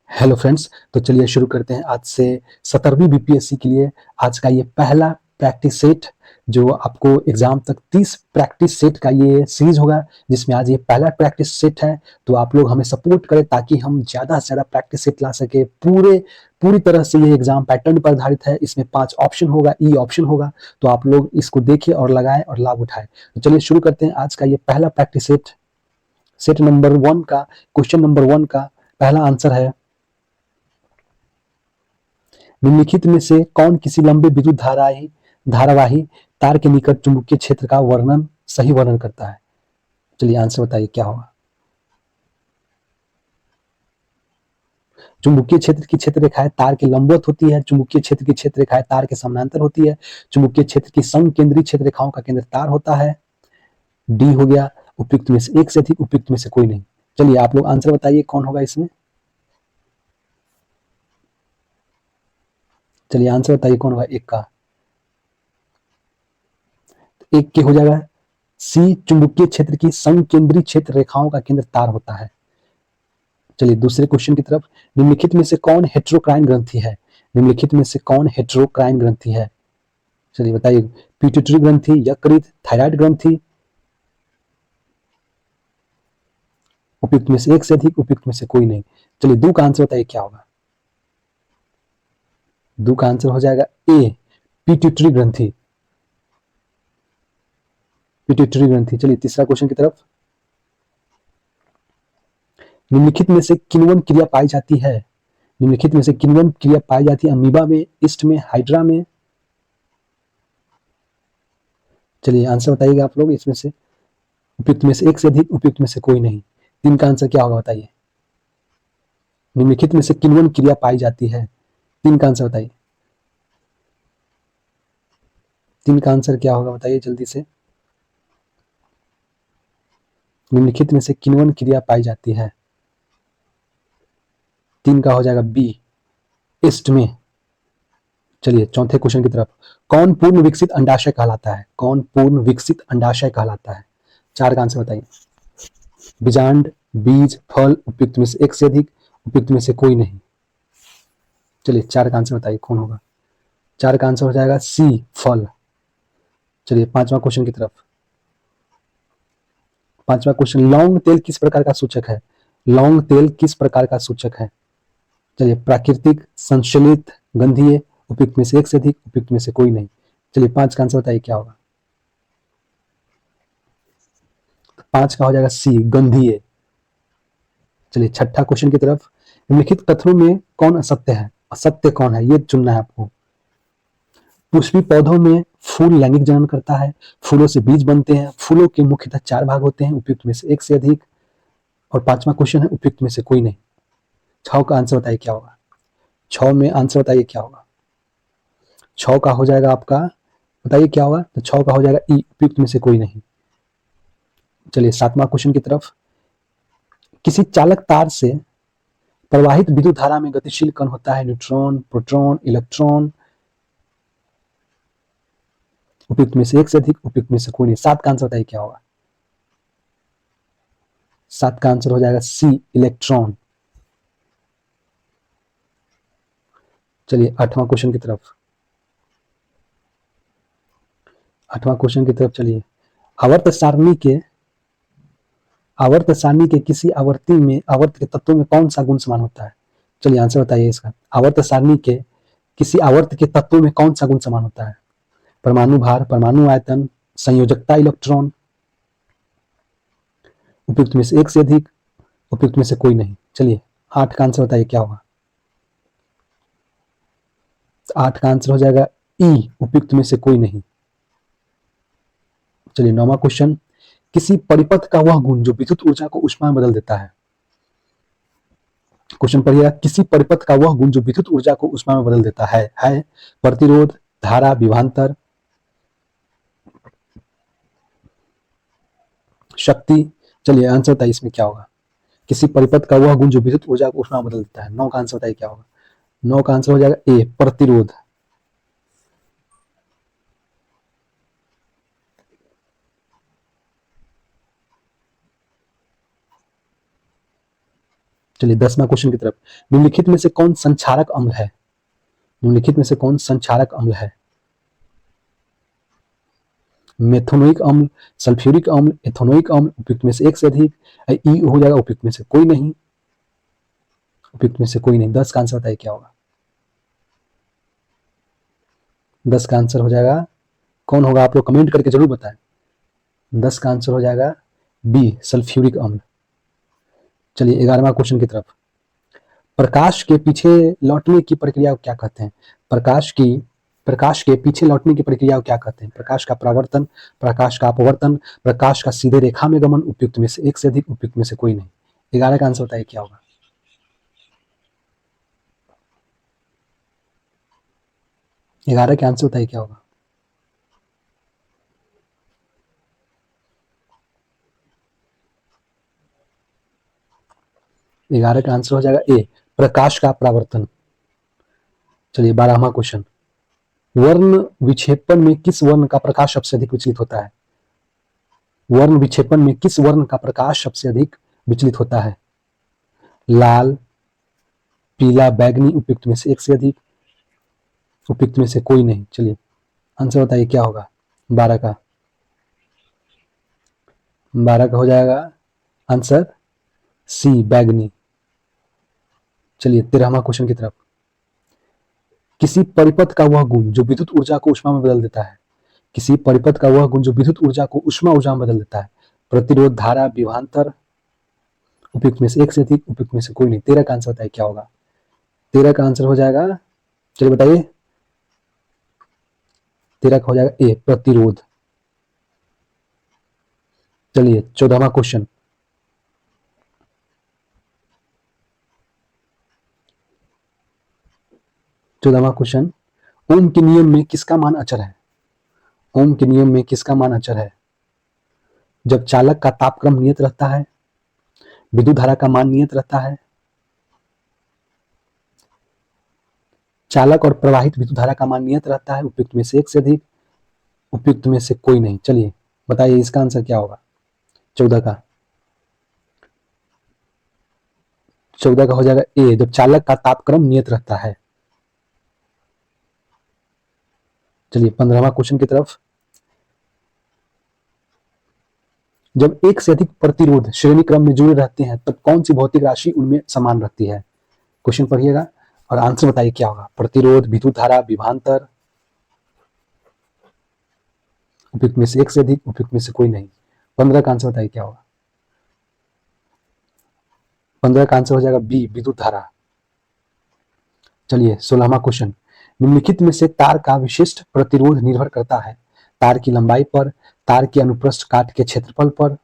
Hello friends, तो चलिए शुरू करते हैं आज से 17वीं बीपीएससी के लिए आज का ये पहला प्रैक्टिस सेट जो आपको एग्जाम तक 30 प्रैक्टिस सेट का ये सीरीज होगा, जिसमें आज ये पहला प्रैक्टिस सेट है। तो आप लोग हमें सपोर्ट करें ताकि हम ज़्यादा से ज़्यादा प्रैक्टिस सेट ला सके। पूरी तरह से ये एग्जाम पैटर्न पर आधारित है। इसमें 5 ऑप्शन होगा, ई ऑप्शन होगा। तो आप लोग इसको देखिए और लगाएं और लाभ उठाएं। तो चलिए शुरू करते हैं आज का ये पहला प्रैक्टिस सेट। सेट नंबर 1 का क्वेश्चन नंबर 1 का पहला आंसर है, निम्नलिखित में से कौन किसी लंबे विद्युत धारावाही तार के निकट चुंबकीय क्षेत्र का सही वर्णन करता है। चलिए आंसर बताइए क्या होगा। चुंबकीय क्षेत्र की क्षेत्र रेखाएं तार के लंबवत होती है। चुंबकीय क्षेत्र की क्षेत्र रेखाएं तार के समानांतर होती है। चुंबकीय क्षेत्र की समकेंद्री क्षेत्र रेखाओं का केंद्र तार होता है। डी हो गया। उपयुक्त में से एक से अधिक, उपयुक्त में से कोई नहीं। चलिए आप लोग आंसर बताइए कौन होगा इसमें। चलिए आंसर बताइए कौन होगा एक का। एक के हो जाएगा सी, चुंबकीय क्षेत्र की समकेंद्री क्षेत्र रेखाओं का केंद्र तार होता है। चलिए दूसरे क्वेश्चन की तरफ। निम्नलिखित में से कौन हेटेरोक्राइन ग्रंथि है। निम्नलिखित में से कौन हेटेरोक्राइन ग्रंथि है। चलिए बताइए। पिट्यूटरी ग्रंथि, यकृत, थायराइड ग्रंथि। उपयुक्त में से एक से अधिक, उपयुक्त में से कोई नहीं। चलिए दो का आंसर बताइए क्या होगा। दो का आंसर हो जाएगा ए, पिट्यूटरी ग्रंथि। पिट्यूटरी ग्रंथि। चलिए तीसरा क्वेश्चन की तरफ। निम्नलिखित में से किन्वन क्रिया पाई जाती है। निम्नलिखित में से किन्वन क्रिया पाई जाती है अमीबा में, ईस्ट में, हाइड्रा में। चलिए आंसर बताइएगा आप लोग इसमें से। उपयुक्त में से एक से अधिक, उपयुक्त में से कोई नहीं। तीन का आंसर क्या होगा बताइए। निम्नलिखित में से किन्वन क्रिया पाई जाती है। तीन का आंसर बताइए। तीन का आंसर क्या होगा बताइए जल्दी से। निम्नलिखित में से किन्वन क्रिया पाई जाती है। तीन का हो जाएगा बी, ईस्ट में। चलिए चौथे क्वेश्चन की तरफ। कौन पूर्ण विकसित अंडाशय कहलाता है। कौन पूर्ण विकसित अंडाशय कहलाता है। चार का आंसर बताइए। बीजांड, बीज, फल। उपयुक्त में से एक से अधिक, उपयुक्त में से कोई नहीं। चलिए चार का आंसर बताइए कौन होगा। चार का आंसर हो जाएगा सी, फल। चलिए पांचवा क्वेश्चन की तरफ। पांचवा क्वेश्चन, लौंग तेल किस प्रकार का सूचक है। लौंग तेल किस प्रकार का सूचक है। चलिए प्राकृतिक, संश्लेषित, गंधीय। उपयुक्त में से एक से अधिक, उपयुक्त में से कोई नहीं। चलिए पांच का आंसर बताइए क्या होगा। पांच का हो जाएगा सी, गंधीय। चलिए छठा क्वेश्चन की तरफ। निम्नलिखित कथनों में कौन असत्य है। असत्य कौन है ये चुनना है आपको। पुष्पी पौधों में फूल लैंगिक जनन करता है। फूलों से बीज बनते हैं। फूलों के मुख्यतः चार भाग होते हैं, उपयुक्त में से एक से अधिक। और पांचवा क्वेश्चन है उपयुक्त में से कोई नहीं। छह का आंसर बताइए क्या होगा। छह में आंसर बताइए क्या होगा। छह का हो जाएगा आपका, बताइए क्या होगा। तो छह का हो जाएगा ई, उपयुक्त में से कोई नहीं। चलिए सातवां क्वेश्चन की तरफ। किसी चालक तार से प्रवाहित विद्युत धारा में गतिशील कण होता है न्यूट्रॉन, प्रोटॉन, इलेक्ट्रॉन। उपयुक्त में से एक से अधिक, उपयुक्त में से कोई नहीं। सात का आंसर बताइए क्या होगा। सात का आंसर हो जाएगा सी, इलेक्ट्रॉन। चलिए आठवां क्वेश्चन की तरफ। आठवां क्वेश्चन की तरफ चलिए। आवर्त सारणी के किसी आवर्त के तत्वों में कौन सा गुण समान होता है। चलिए आंसर बताइए इसका। आवर्त सारणी के किसी आवर्त के तत्वों में कौन सा गुण समान होता है। परमाणु भार, परमाणु आयतन, संयोजकता, इलेक्ट्रॉन। उपयुक्त में से एक से अधिक, उपयुक्त में से कोई नहीं। चलिए आठ का आंसर बताइए क्या होगा। आठ का आंसर हो जाएगा ई, उपयुक्त में से कोई नहीं। चलिए नौवां क्वेश्चन। किसी परिपथ का वह गुण जो विद्युत ऊर्जा को ऊष्मा में बदल देता है। क्वेश्चन पढ़िएगा। किसी परिपथ का वह गुण जो विद्युत ऊर्जा को ऊष्मा में बदल देता है प्रतिरोध, धारा, विभवांतर, शक्ति। चलिए आंसर बताइए इसमें क्या होगा। किसी परिपथ का वह गुण जो विद्युत ऊर्जा को ऊष्मा में बदल देता है। नौ का आंसर बताइए क्या होगा। नौ का आंसर हो जाएगा ए, प्रतिरोध। चलिए 10वां क्वेश्चन की तरफ। निम्नलिखित में से कौन संक्षारक अम्ल है? निम्नलिखित में से कौन संक्षारक अम्ल है? मेथोनोइक अम्ल, सल्फ्यूरिक अम्ल, एथोनोइक अम्ल, उपयुक्त में से एक से अधिक, ई हो जाएगा उपयुक्त में से कोई नहीं, उपयुक्त में से कोई नहीं। 10 का आंसर बताइए क्या होगा? 10 का आंसर हो जाएगा, कौन होगा आप लोग कमेंट करके जरूर बताएं। 10 का आंसर हो जाएगा बी, सल्फ्यूरिक अम्ल। चलिए 11वां क्वेश्चन की तरफ। प्रकाश के पीछे लौटने की प्रक्रिया को क्या कहते हैं? प्रकाश के पीछे लौटने की प्रक्रिया को क्या कहते हैं? प्रकाश का परावर्तन, प्रकाश का अपवर्तन, प्रकाश का सीधे रेखा में गमन, उपयुक्त में से एक से अधिक, उपयुक्त में से कोई नहीं। 11 का आंसर बताइए क्या होगा? 11 के आंसर बताइए क्या होगा? 11 का आंसर हो जाएगा ए, प्रकाश का परावर्तन। चलिए 12वां क्वेश्चन। वर्ण विक्षेपण में किस वर्ण का प्रकाश सबसे अधिक विचलित होता है? वर्ण विक्षेपण में किस वर्ण का प्रकाश सबसे अधिक विचलित होता है? लाल, पीला, बैगनी, उपयुक्त में से एक से अधिक, उपयुक्त में से कोई नहीं। चलिए आंसर बताइए क्या होगा 12 का? 12 का हो जाएगा आंसर सी, बैगनी। चलिए 13वां क्वेश्चन की तरफ। किसी परिपथ का वह गुण जो विद्युत ऊर्जा को ऊष्मा में बदल देता है, किसी परिपथ का वह गुण जो विद्युत ऊर्जा को ऊष्मा ऊर्जा में बदल देता है, प्रतिरोध, धारा, विभवांतर, उपयुक्त में से एक से अधिक, उपयुक्त में से कोई नहीं। 13 का आंसर बताइए क्या होगा? 13 का आंसर हो जाएगा, चलिए बताइए, 13 का हो जाएगा ए, प्रतिरोध। चलिए 14वां क्वेश्चन। 14वां क्वेश्चन। ओम के नियम में किसका मान अचर है? ओम के नियम में किसका मान अचर है? जब चालक का तापक्रम नियत रहता है, विद्युत धारा का मान नियत रहता है, चालक और प्रवाहित विद्युत धारा का मान नियत रहता है, उपयुक्त में से एक से अधिक, उपयुक्त में से कोई नहीं। चलिए बताइए इसका आंसर क्या होगा 14 का? 14 का हो जाएगा ए, जब चालक का तापक्रम नियत रहता है। चलिए 15वां क्वेश्चन की तरफ। जब एक से अधिक प्रतिरोध श्रेणी क्रम में जुड़े रहते हैं तब कौन सी भौतिक राशि उनमें समान रहती है? क्वेश्चन पढ़िएगा और आंसर बताइए क्या होगा? प्रतिरोध, विद्युत धारा, विभवांतर, उपयुक्त में से एक से अधिक, उपयुक्त में से कोई नहीं। 15 का आंसर बताइए क्या होगा? 15 का आंसर हो जाएगा बी, विद्युत धारा। चलिए 16वां क्वेश्चन। निम्नलिखित में से तार का विशिष्ट प्रतिरोध निर्भर करता है तार की लंबाई पर, तार के अनुप्रस्थ काट के क्षेत्रफल पर,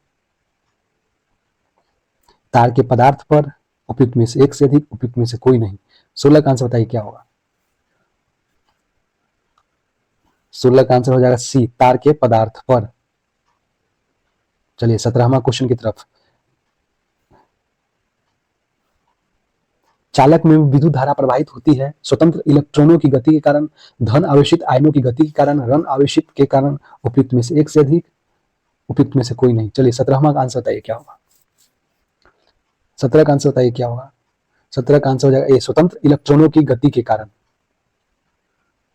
तार के पदार्थ पर, उपयुक्त में से एक से अधिक, उपयुक्त में से कोई नहीं। 16 का आंसर बताइए क्या होगा? 16 का आंसर हो जाएगा सी, तार के पदार्थ पर। चलिए 17वां क्वेश्चन की तरफ। चालक में विद्युत धारा प्रवाहित होती है स्वतंत्र इलेक्ट्रॉनों की गति के कारण, धन आवेशित आयनों की गति के कारण, ऋण आवेशित के कारण, उपयुक्त में से एक से अधिक, उपयुक्त में से कोई नहीं। चलिए 17वां का आंसर बताइए क्या होगा? 17 का आंसर बताइए क्या होगा? 17 का आंसर हो जाएगा ए, स्वतंत्र इलेक्ट्रॉनों की गति के कारण।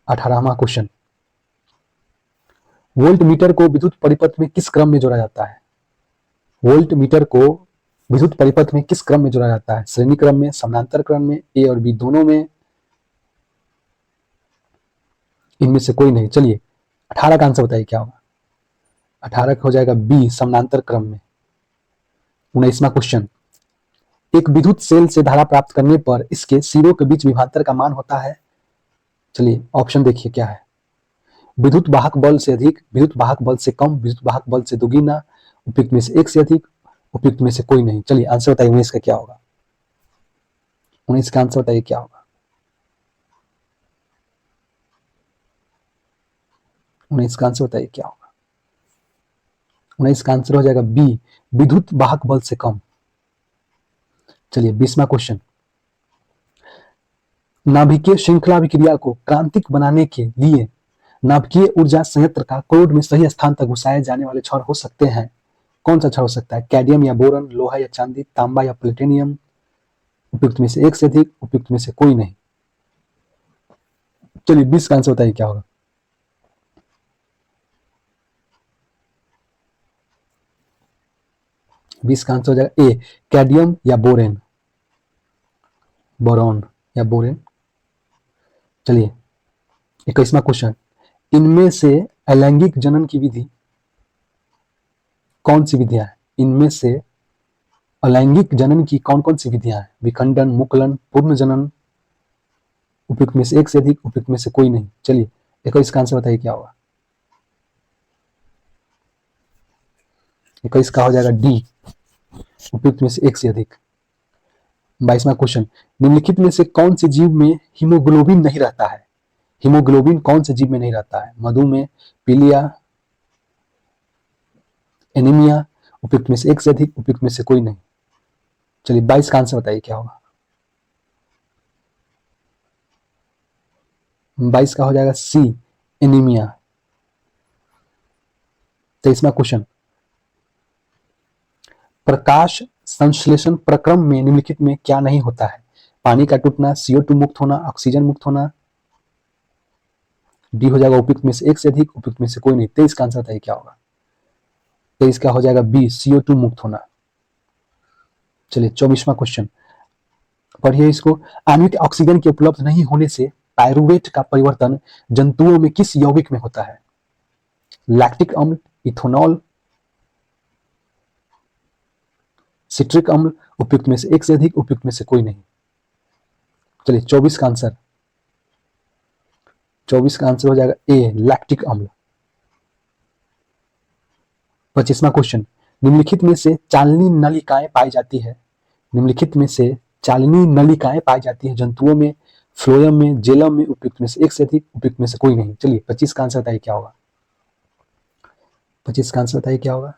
18वां क्वेश्चन। वोल्ट मीटर को विद्युत परिपथ में किस क्रम में जोड़ा जाता है? वोल्ट मीटर को विद्युत परिपथ में किस क्रम में जोड़ा जाता है? श्रेणी क्रम में, समानांतर क्रम में, ए और बी दोनों में, इनमें से कोई नहीं। चलिए 18 का आंसर बताइए क्या होगा? 18 का हो जाएगा बी, समानांतर क्रम में। 19वां क्वेश्चन। एक विद्युत सेल से धारा प्राप्त करने पर इसके सिरों के बीच विभवांतर का मान होता है। चलिए ऑप्शन देखिए क्या है? विद्युत वाहक बल से अधिक, विद्युत वाहक बल से कम, विद्युत वाहक बल से दुगुना, उपयुक्त में से एक से अधिक, उपयुक्त में से कोई नहीं। चलिए आंसर बताइए 19 का क्या होगा? 19 का आंसर बताइए क्या होगा? 19 का आंसर बताइए क्या होगा? 19 का आंसर हो जाएगा बी, विद्युत वाहक बल से कम। चलिए 20वां क्वेश्चन। नाभिकीय श्रृंखला अभिक्रिया को क्रांतिक बनाने के लिए नाभिकीय ऊर्जा संयंत्र का कोड में सही स्थान तक घुसाए जाने वाले क्षण हो सकते हैं। कौन सा क्षण हो सकता है? कैडमियम या बोरन, लोहा या चांदी, तांबा या प्लेटिनियम, उपयुक्त में से एक से अधिक, उपयुक्त में से कोई नहीं। चलिए 20 का आंसर बताइए क्या होगा। 20 का आंसर हो जाएगा ए, कैडियम या बोरेन, बोरॉन या बोरेन। चलिए 21वां क्वेश्चन, इनमें से अलैंगिक जनन की विधि कौन सी विधियां है? इनमें से अलैंगिक जनन की कौन कौन सी विधियां हैं? विखंडन, मुकुलन, पूर्ण जनन, उपयुक्त में से एक से अधिक, उपयुक्त में से कोई नहीं। चलिए 21 का आंसर बताइए क्या होगा। 21 का हो जाएगा डी, उपयुक्त में से एक से अधिक। 22वां क्वेश्चन, निम्नलिखित में से कौन से जीव में हीमोग्लोबिन नहीं रहता है? हीमोग्लोबिन कौन से जीव में नहीं रहता है? मधुमेह, पीलिया, एनीमिया, उपयुक्त में से एक से अधिक, उपयुक्त में से कोई नहीं। चलिए 22 का आंसर बताइए क्या होगा। 22 का हो जाएगा सी, एनीमिया। 23वां क्वेश्चन, प्रकाश संश्लेषण प्रक्रम में निम्नलिखित में क्या नहीं होता है? पानी का टूटना, CO2 मुक्त होना, ऑक्सीजन मुक्त होना। डी हो जाएगा उपयुक्त में से एक से अधिक, उपयुक्त में से कोई नहीं। 23 का आंसर बताइए क्या होगा। 23 का हो जाएगा बी, CO2 मुक्त होना। चलिए 24वां क्वेश्चन पढ़िए इसको। आणविक ऑक्सीजन के उपलब्ध नहीं होने से पायरुवेट का परिवर्तन जंतुओं में किस यौगिक में होता है? लैक्टिक अम्ल, इथेनॉल, सिट्रिक अम्ल, उपयुक्त में से एक से अधिक, उपयुक्त में से कोई नहीं। चलिए 24 का आंसर, 24 का आंसर हो जाएगा ए, लैक्टिक अम्ल। 25वां क्वेश्चन, निम्नलिखित में से चालनी नलिकाएं पाई जाती है? निम्नलिखित में से चालनी नलिकाएं पाई जाती है जंतुओं में, फ्लोएम में, जेलम में, उपयुक्त में से एक से अधिक, उपयुक्त में से कोई नहीं। चलिए 25 का आंसर बताइए क्या होगा। 25 का आंसर बताइए क्या होगा।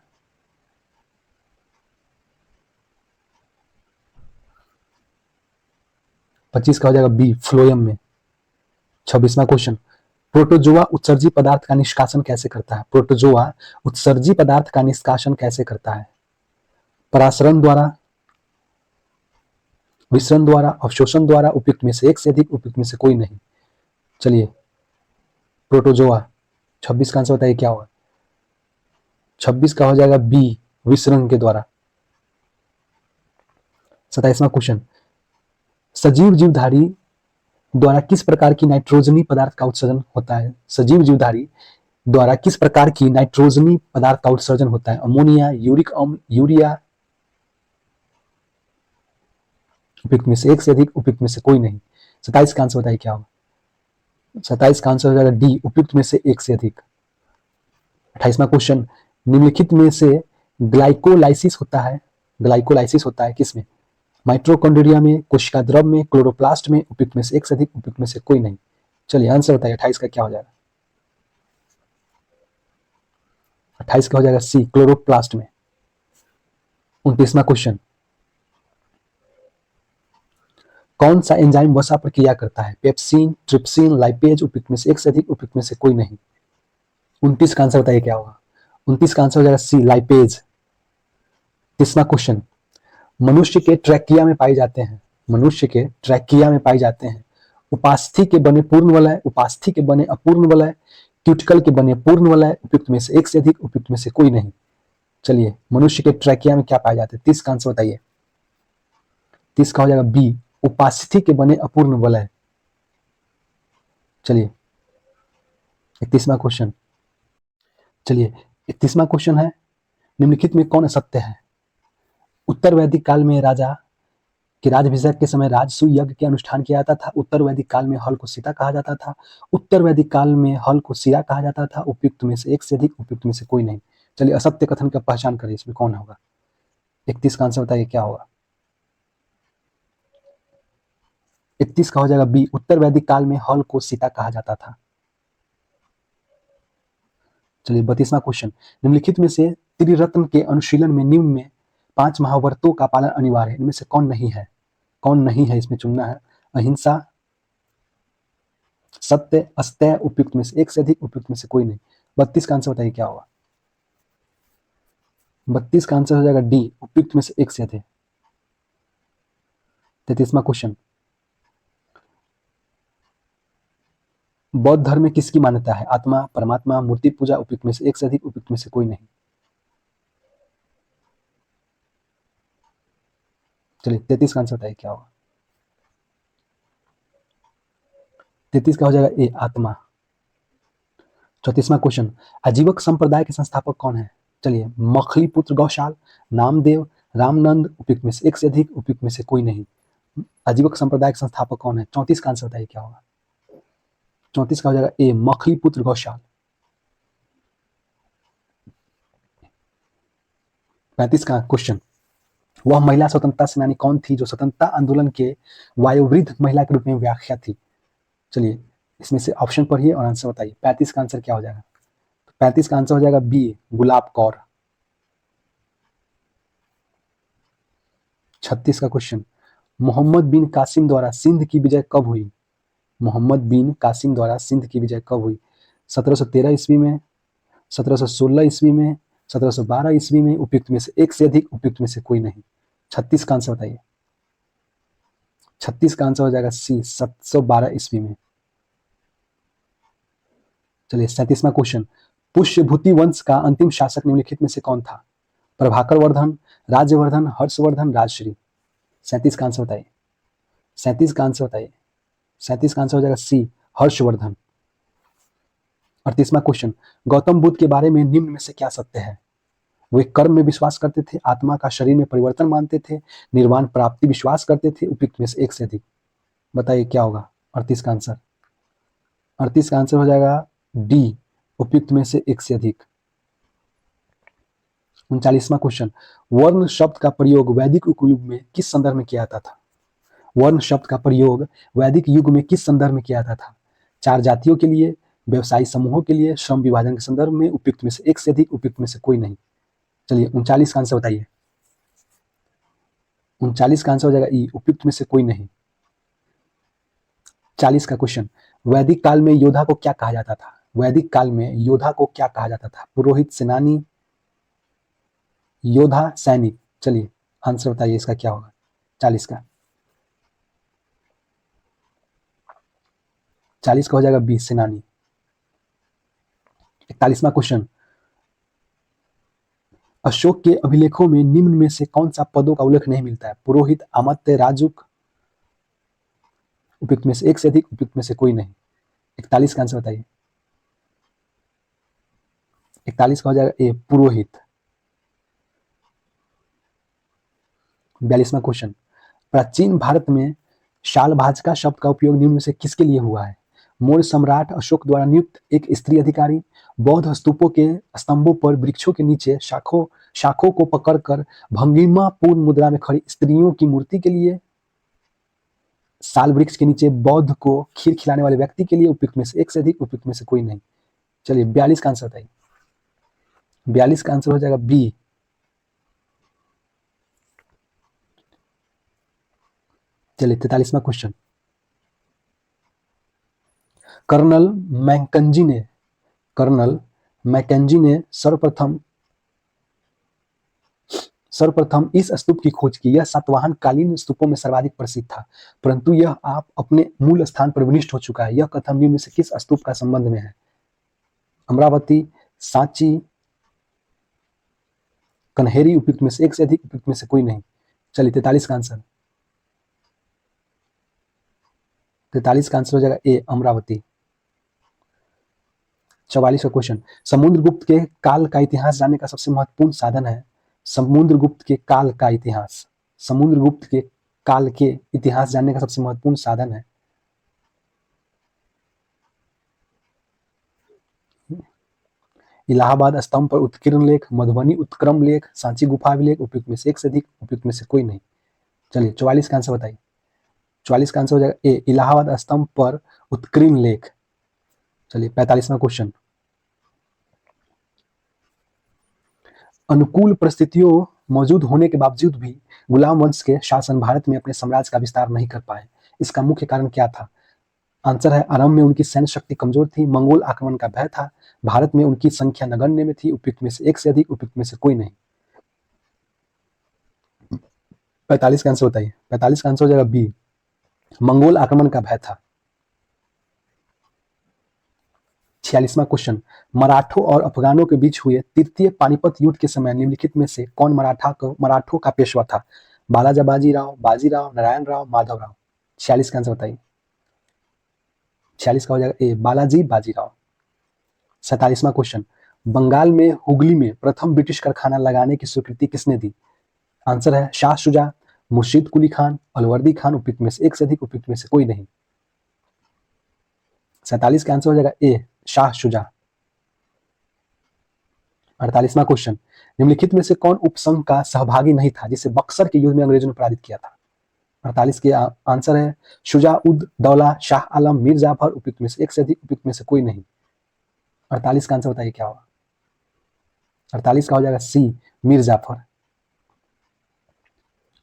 25 का हो जाएगा बी, फ्लोएम में। 26वां क्वेश्चन, प्रोटोजोआ उत्सर्जी पदार्थ का निष्कासन कैसे करता है? प्रोटोजोआ उत्सर्जी पदार्थ का निष्कासन कैसे करता है? परासरण द्वारा, विसरण द्वारा, अवशोषण द्वारा, उपयुक्त में से एक से अधिक, उपयुक्त में से कोई नहीं। चलिए प्रोटोजोआ, 26 का आंसर बताइए क्या होगा। 26 का हो जाएगा बी, विसरण के द्वारा। 27वां क्वेश्चन, सजीव जीवधारी द्वारा किस प्रकार की नाइट्रोजनी पदार्थ का उत्सर्जन होता है? सजीव जीवधारी द्वारा किस प्रकार की नाइट्रोजनी पदार्थ का उत्सर्जन होता है? अमोनिया, यूरिक अम्ल, यूरिया, उपयुक्त में से एक से अधिक, उपयुक्त में से कोई नहीं। 27 का आंसर बताइए क्या होगा। 27 का आंसर हो जाएगा डी, उपयुक्त में से एक से अधिक। 28वां क्वेश्चन, निम्नलिखित में से ग्लाइकोलाइसिस होता है? ग्लाइकोलाइसिस होता है किसमें? माइट्रोकॉन्ड्रिया में, कोशिका द्रव में, क्लोरोप्लास्ट में, उपयुक्त में से एक से अधिक, उपयुक्त में से कोई नहीं। चलिए आंसर बताइए 28 का क्या हो जाएगा। 28 का हो जाएगा सी, क्लोरोप्लास्ट में। 29वां क्वेश्चन, कौन सा एंजाइम वसा प्रक्रिया करता है? पेप्सिन, ट्रिप्सिन, लाइपेज, उपयुक्त में से एक से अधिक, उपयुक्त में से कोई नहीं। 29 का आंसर बताइए क्या होगा। 29 का आंसर हो जाएगा सी, लाइपेज। 30वां क्वेश्चन, मनुष्य के ट्रैकिया में पाए जाते हैं? मनुष्य के ट्रैकिया में पाए जाते हैं उपास्थि के बने पूर्ण वलय, उपास्थि के बने अपूर्ण वलय, क्यूटिकल के बने पूर्ण वलय, उपयुक्त में से एक से अधिक, उपयुक्त में से कोई नहीं। चलिए मनुष्य के ट्रैकिया में क्या पाए जाते हैं? 30 का आंसर बताइए। 30 का हो जाएगा बी, उपास्थि के बने अपूर्ण वलय। चलिए 31वां क्वेश्चन, चलिए 31वां क्वेश्चन है, निम्नलिखित में कौन असत्य है? उत्तर वैदिक काल में राजा कि राज्याभिषेक के समय राजसूय यज्ञ के अनुष्ठान किया जाता था। उत्तर वैदिक काल में हल को सीता कहा जाता था। उत्तर वैदिक काल में हल को सिरा कहा जाता था। उपयुक्त में से एक से अधिक, उपयुक्त में से कोई नहीं। चलिए असत्य कथन का पहचान करें, इसमें कौन होगा। 31 का आंसर बताइए क्या होगा। 31 का हो जाएगा बी, उत्तर वैदिक काल में हल को सीता कहा जाता था। चलिए 32वां क्वेश्चन, निम्नलिखित में से त्रिरत्न के अनुशीलन में निम्न में 5 महाव्रतों का पालन अनिवार्य है, इनमें से कौन नहीं है? कौन नहीं है इसमें चुनना है। अहिंसा, सत्य, अस्तेय, उपयुक्त में से एक से अधिक, उपयुक्त में से कोई नहीं। 32 का आंसर बताइए क्या होगा। 32 का आंसर हो जाएगा डी, उपयुक्त में से एक से अधिक। 33वां क्वेश्चन, बौद्ध धर्म में किसकी मान्यता है? आत्मा, परमात्मा, मूर्ति पूजा, उपयुक्त में से एक से अधिक, उपयुक्त में से कोई नहीं। चलिए 33 का आंसर बताइए क्या होगा। 33 का हो जाएगा ए, आत्मा। 34वां क्वेश्चन, आजीवक संप्रदाय के संस्थापक कौन है? चलिए, मखली पुत्र गौशाल, नामदेव, रामनंद, उपयुक्त में से एक से अधिक, उपयुक्त में से कोई नहीं। आजीवक संप्रदाय के संस्थापक कौन है? 34 का आंसर बताइए क्या होगा। 34 का हो जाएगा ए, मखली पुत्र गौशाल। 35 का क्वेश्चन, वह महिला स्वतंत्रता सेनानी कौन थी जो स्वतंत्रता आंदोलन के वायोवृद्ध महिला के रूप में व्याख्या थी? चलिए, इसमें से ऑप्शन पढ़िए और आंसर बताइए। 35 का आंसर क्या हो जाएगा? 35 का आंसर हो जाएगा बी, गुलाब कौर। 36 का क्वेश्चन, मोहम्मद बिन कासिम द्वारा सिंध की विजय कब हुई? मोहम्मद बिन कासिम द्वारा सिंध की विजय कब हुई? 1713 ईस्वी में, 1716 ईस्वी में, 1712 ईस्वी में, उपयुक्त में से एक से अधिक, उपयुक्त में से कोई नहीं। 36 का आंसर बताइए। 36 का आंसर हो जाएगा सी, 712 ईस्वी में। चलिए 37वां क्वेश्चन, पुष्यभूति वंश का अंतिम शासक निम्नलिखित में से कौन था? प्रभाकर वर्धन, राज्यवर्धन, हर्षवर्धन, राजश्री। 37 का आंसर बताइए। 37 का आंसर बताइए। 37 का आंसर हो जाएगा सी, हर्षवर्धन। 38वां क्वेश्चन, गौतम बुद्ध के बारे में निम्न में से क्या सत्य है? वे कर्म में विश्वास करते थे, आत्मा का शरीर में परिवर्तन मानते थे, निर्वाण प्राप्ति विश्वास करते थे, उपयुक्त में से एक से अधिक। बताइए क्या होगा 38 का आंसर। 38 का आंसर हो जाएगा डी, उपयुक्त में से एक से अधिक। 39वां क्वेश्चन, वर्ण शब्द का प्रयोग वैदिक युग में किस संदर्भ में किया जाता था? वर्ण शब्द का प्रयोग वैदिक युग में किस संदर्भ में किया जाता था? चार जातियों के लिए, व्यवसायी समूहों के लिए, श्रम विभाजन के संदर्भ में, उपयुक्त में से एक से अधिक, उपयुक्त में से कोई नहीं। चलिए 39 का आंसर बताइए। 39 का आंसर हो जाएगा ई, उपयुक्त में से कोई नहीं। 40 का क्वेश्चन, वैदिक काल में योद्धा को क्या कहा जाता था? वैदिक काल में योद्धा को क्या कहा जाता था? पुरोहित, सेनानी, योद्धा, सैनिक। चलिए आंसर बताइए इसका क्या होगा 40 का। 40 का हो जाएगा बी, सेनानी। 41वां क्वेश्चन, अशोक के अभिलेखों में निम्न में से कौन सा पदों का उल्लेख नहीं मिलता है? पुरोहित, अमात्य, राजुक, उपयुक्त में से एक से अधिक, उपयुक्त में से कोई नहीं। 41 का आंसर बताइए। 41 का हो जाएगा ए, पुरोहित। 42वां क्वेश्चन, प्राचीन भारत में शाल भाजका शब्द का उपयोग निम्न में से किसके लिए हुआ है? मौर्य सम्राट अशोक द्वारा नियुक्त एक स्त्री अधिकारी, बौद्ध स्तूपों के स्तंभों पर वृक्षों के नीचे शाखों को पकड़कर भंगिमा पूर्ण मुद्रा में खड़ी स्त्रियों की मूर्ति के लिए, साल वृक्ष के नीचे बौद्ध को खीर खिलाने वाले व्यक्ति के लिए, उपयुक्त में से एक से अधिक, उपयुक्त में से कोई नहीं। चलिए 42 का आंसर बताइए। 42 का आंसर हो जाएगा बी। चलिए 43वां क्वेश्चन, कर्नल मैकेंजी ने सर्वप्रथम इस स्तूप की खोज की। यह सातवाहन कालीन स्तूपों में सर्वाधिक प्रसिद्ध था, परंतु यह आप अपने मूल स्थान पर विनिष्ट हो चुका है। यह कथन निम्न में से किस स्तूप का संबंध में है? अमरावती, सांची, कन्हेरी, उपयुक्त में से एक से अधिक, उपयुक्त में से कोई नहीं। चलिए 43 का आंसर। 43 का आंसर हो जाएगा ए, अमरावती। 44 का क्वेश्चन, समुद्रगुप्त के काल का इतिहास जानने का सबसे महत्वपूर्ण साधन है? समुद्रगुप्त के काल का इतिहास, समुद्रगुप्त के काल के इतिहास जानने का सबसे महत्वपूर्ण साधन है इलाहाबाद स्तंभ पर उत्कीर्ण लेख, मधुबनी उत्क्रम लेख, सांची गुफा अभिलेख, उपयुक्त में से एक से अधिक, उपयुक्त में से कोई नहीं। चलिए 44 का आंसर बताइए। 44 का आंसर हो जाएगा ए, इलाहाबाद स्तंभ पर उत्कीर्ण लेख। चलिए 45वां क्वेश्चन, अनुकूल परिस्थितियों मौजूद होने के बावजूद भी गुलाम वंश के शासन भारत में अपने साम्राज्य का विस्तार नहीं कर पाए। इसका मुख्य कारण क्या था? आंसर है, आरंभ में उनकी सैन्य शक्ति कमजोर थी, मंगोल आक्रमण का भय था, भारत में उनकी संख्या नगण्य में थी, उपयुक्त में से एक से अधिक, उपयुक्त में से कोई नहीं। 45 का आंसर बताइए। 45 का आंसर हो जाएगा बी, मंगोल आक्रमण का भय था। 46वां क्वेश्चन, मराठों और अफगानों के बीच हुए तृतीय पानीपत युद्ध के समय निम्नलिखित में से कौन मराठों का पेशवा था? बालाजा बाजीराव, नारायण राव, माधव राव। 46 का आंसर बताइए। 46 का हो जाएगा ए, बालाजी बाजीराव। 47वां क्वेश्चन, बंगाल में हुगली में प्रथम ब्रिटिश कारखाना लगाने की स्वीकृति किसने दी? आंसर है शाह शुजा, मुर्शीद कुली खान, अलवर्दी खान, उपयुक्त में से एक से अधिक, उपयुक्त में से कोई नहीं। 47 का आंसर हो जाएगा ए, शाह शुजा। 48वां क्वेश्चन, निम्नलिखित में से कौन उपसंघ का सहभागी नहीं था जिसे बक्सर के युद्ध में अंग्रेजों ने पराजित किया था? 48 के आंसर है शुजा उद दौला, शाह आलम, मीर जाफर, उपयुक्त में से एक से अधिक, उपयुक्त में से कोई नहीं। 48 का आंसर बताइए क्या होगा? 48 का हो जाएगा सी, मीर जाफर।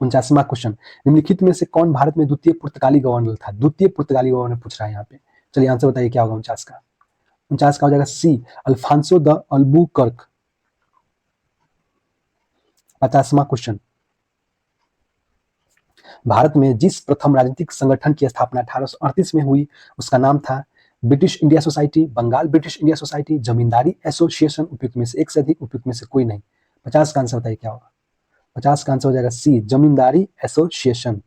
49वां क्वेश्चन, निम्नलिखित में से कौन भारत में द्वितीय पुर्तगाली गवर्नर था? द्वितीय पुर्तगाली गवर्नर पूछ रहा है यहाँ पे। चलिए आंसर बताइए क्या होगा 49 का? 49 का हो जाएगा सी, अल्फांसो द अल्बुकर्क। 50वां क्वेश्चन, भारत में जिस प्रथम राजनीतिक संगठन की स्थापना 1838 में हुई उसका नाम था British India society, Bengal British India society, zamindari association, उपयुक्त में से एक से अधिक, उपयुक्त में से कोई नहीं। 50 का आंसर बताइए क्या होगा? 50 का आंसर हो जाएगा सी, जमींदारी एसोसिएशन।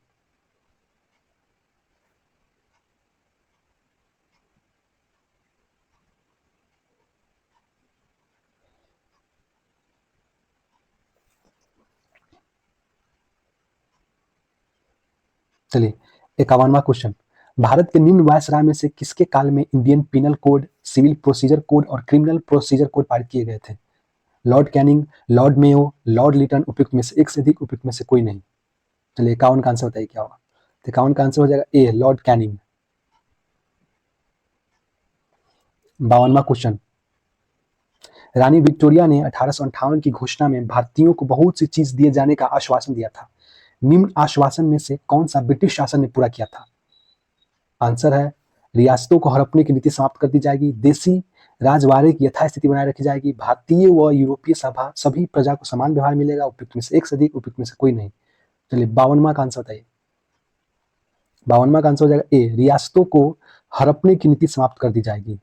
चलिए 51वां क्वेश्चन, भारत के निम्न वायसराय में से किसके काल में Indian penal code, civil procedure code और क्रिमिनल प्रोसीजर कोड पारित किए गए थे? Lord Canning, lord Mayo, lord Lytton, उपयुक्त में से एक से अधिक, उपयुक्त में से कोई नहीं। चलिए 51 का आंसर बताइए क्या होगा? 51 का आंसर हो जाएगा ए, लॉर्ड कैनिंग। 52वां क्वेश्चन, रानी विक्टोरिया ने 1858 की घोषणा में भारतीयों को बहुत सी चीज दिए जाने का आश्वासन दिया था। निम्न आश्वासन में से कौन सा ब्रिटिश शासन ने पूरा किया था? आंसर है रियासतों को हड़पने की नीति समाप्त कर दी जाएगी, देसी राजवाड़े की यथास्थिति बनाए रखी जाएगी, भारतीय व यूरोपीय सभा सभी प्रजा को समान व्यवहार मिलेगा, उपयुक्त में से एक से अधिक, उपयुक्त में से कोई नहीं। चलिए 52वां का आंसर बताइए। 52वां का आंसर हो जाएगा ए, रियासतों को हड़पने की नीति समाप्त कर दी जाएगी।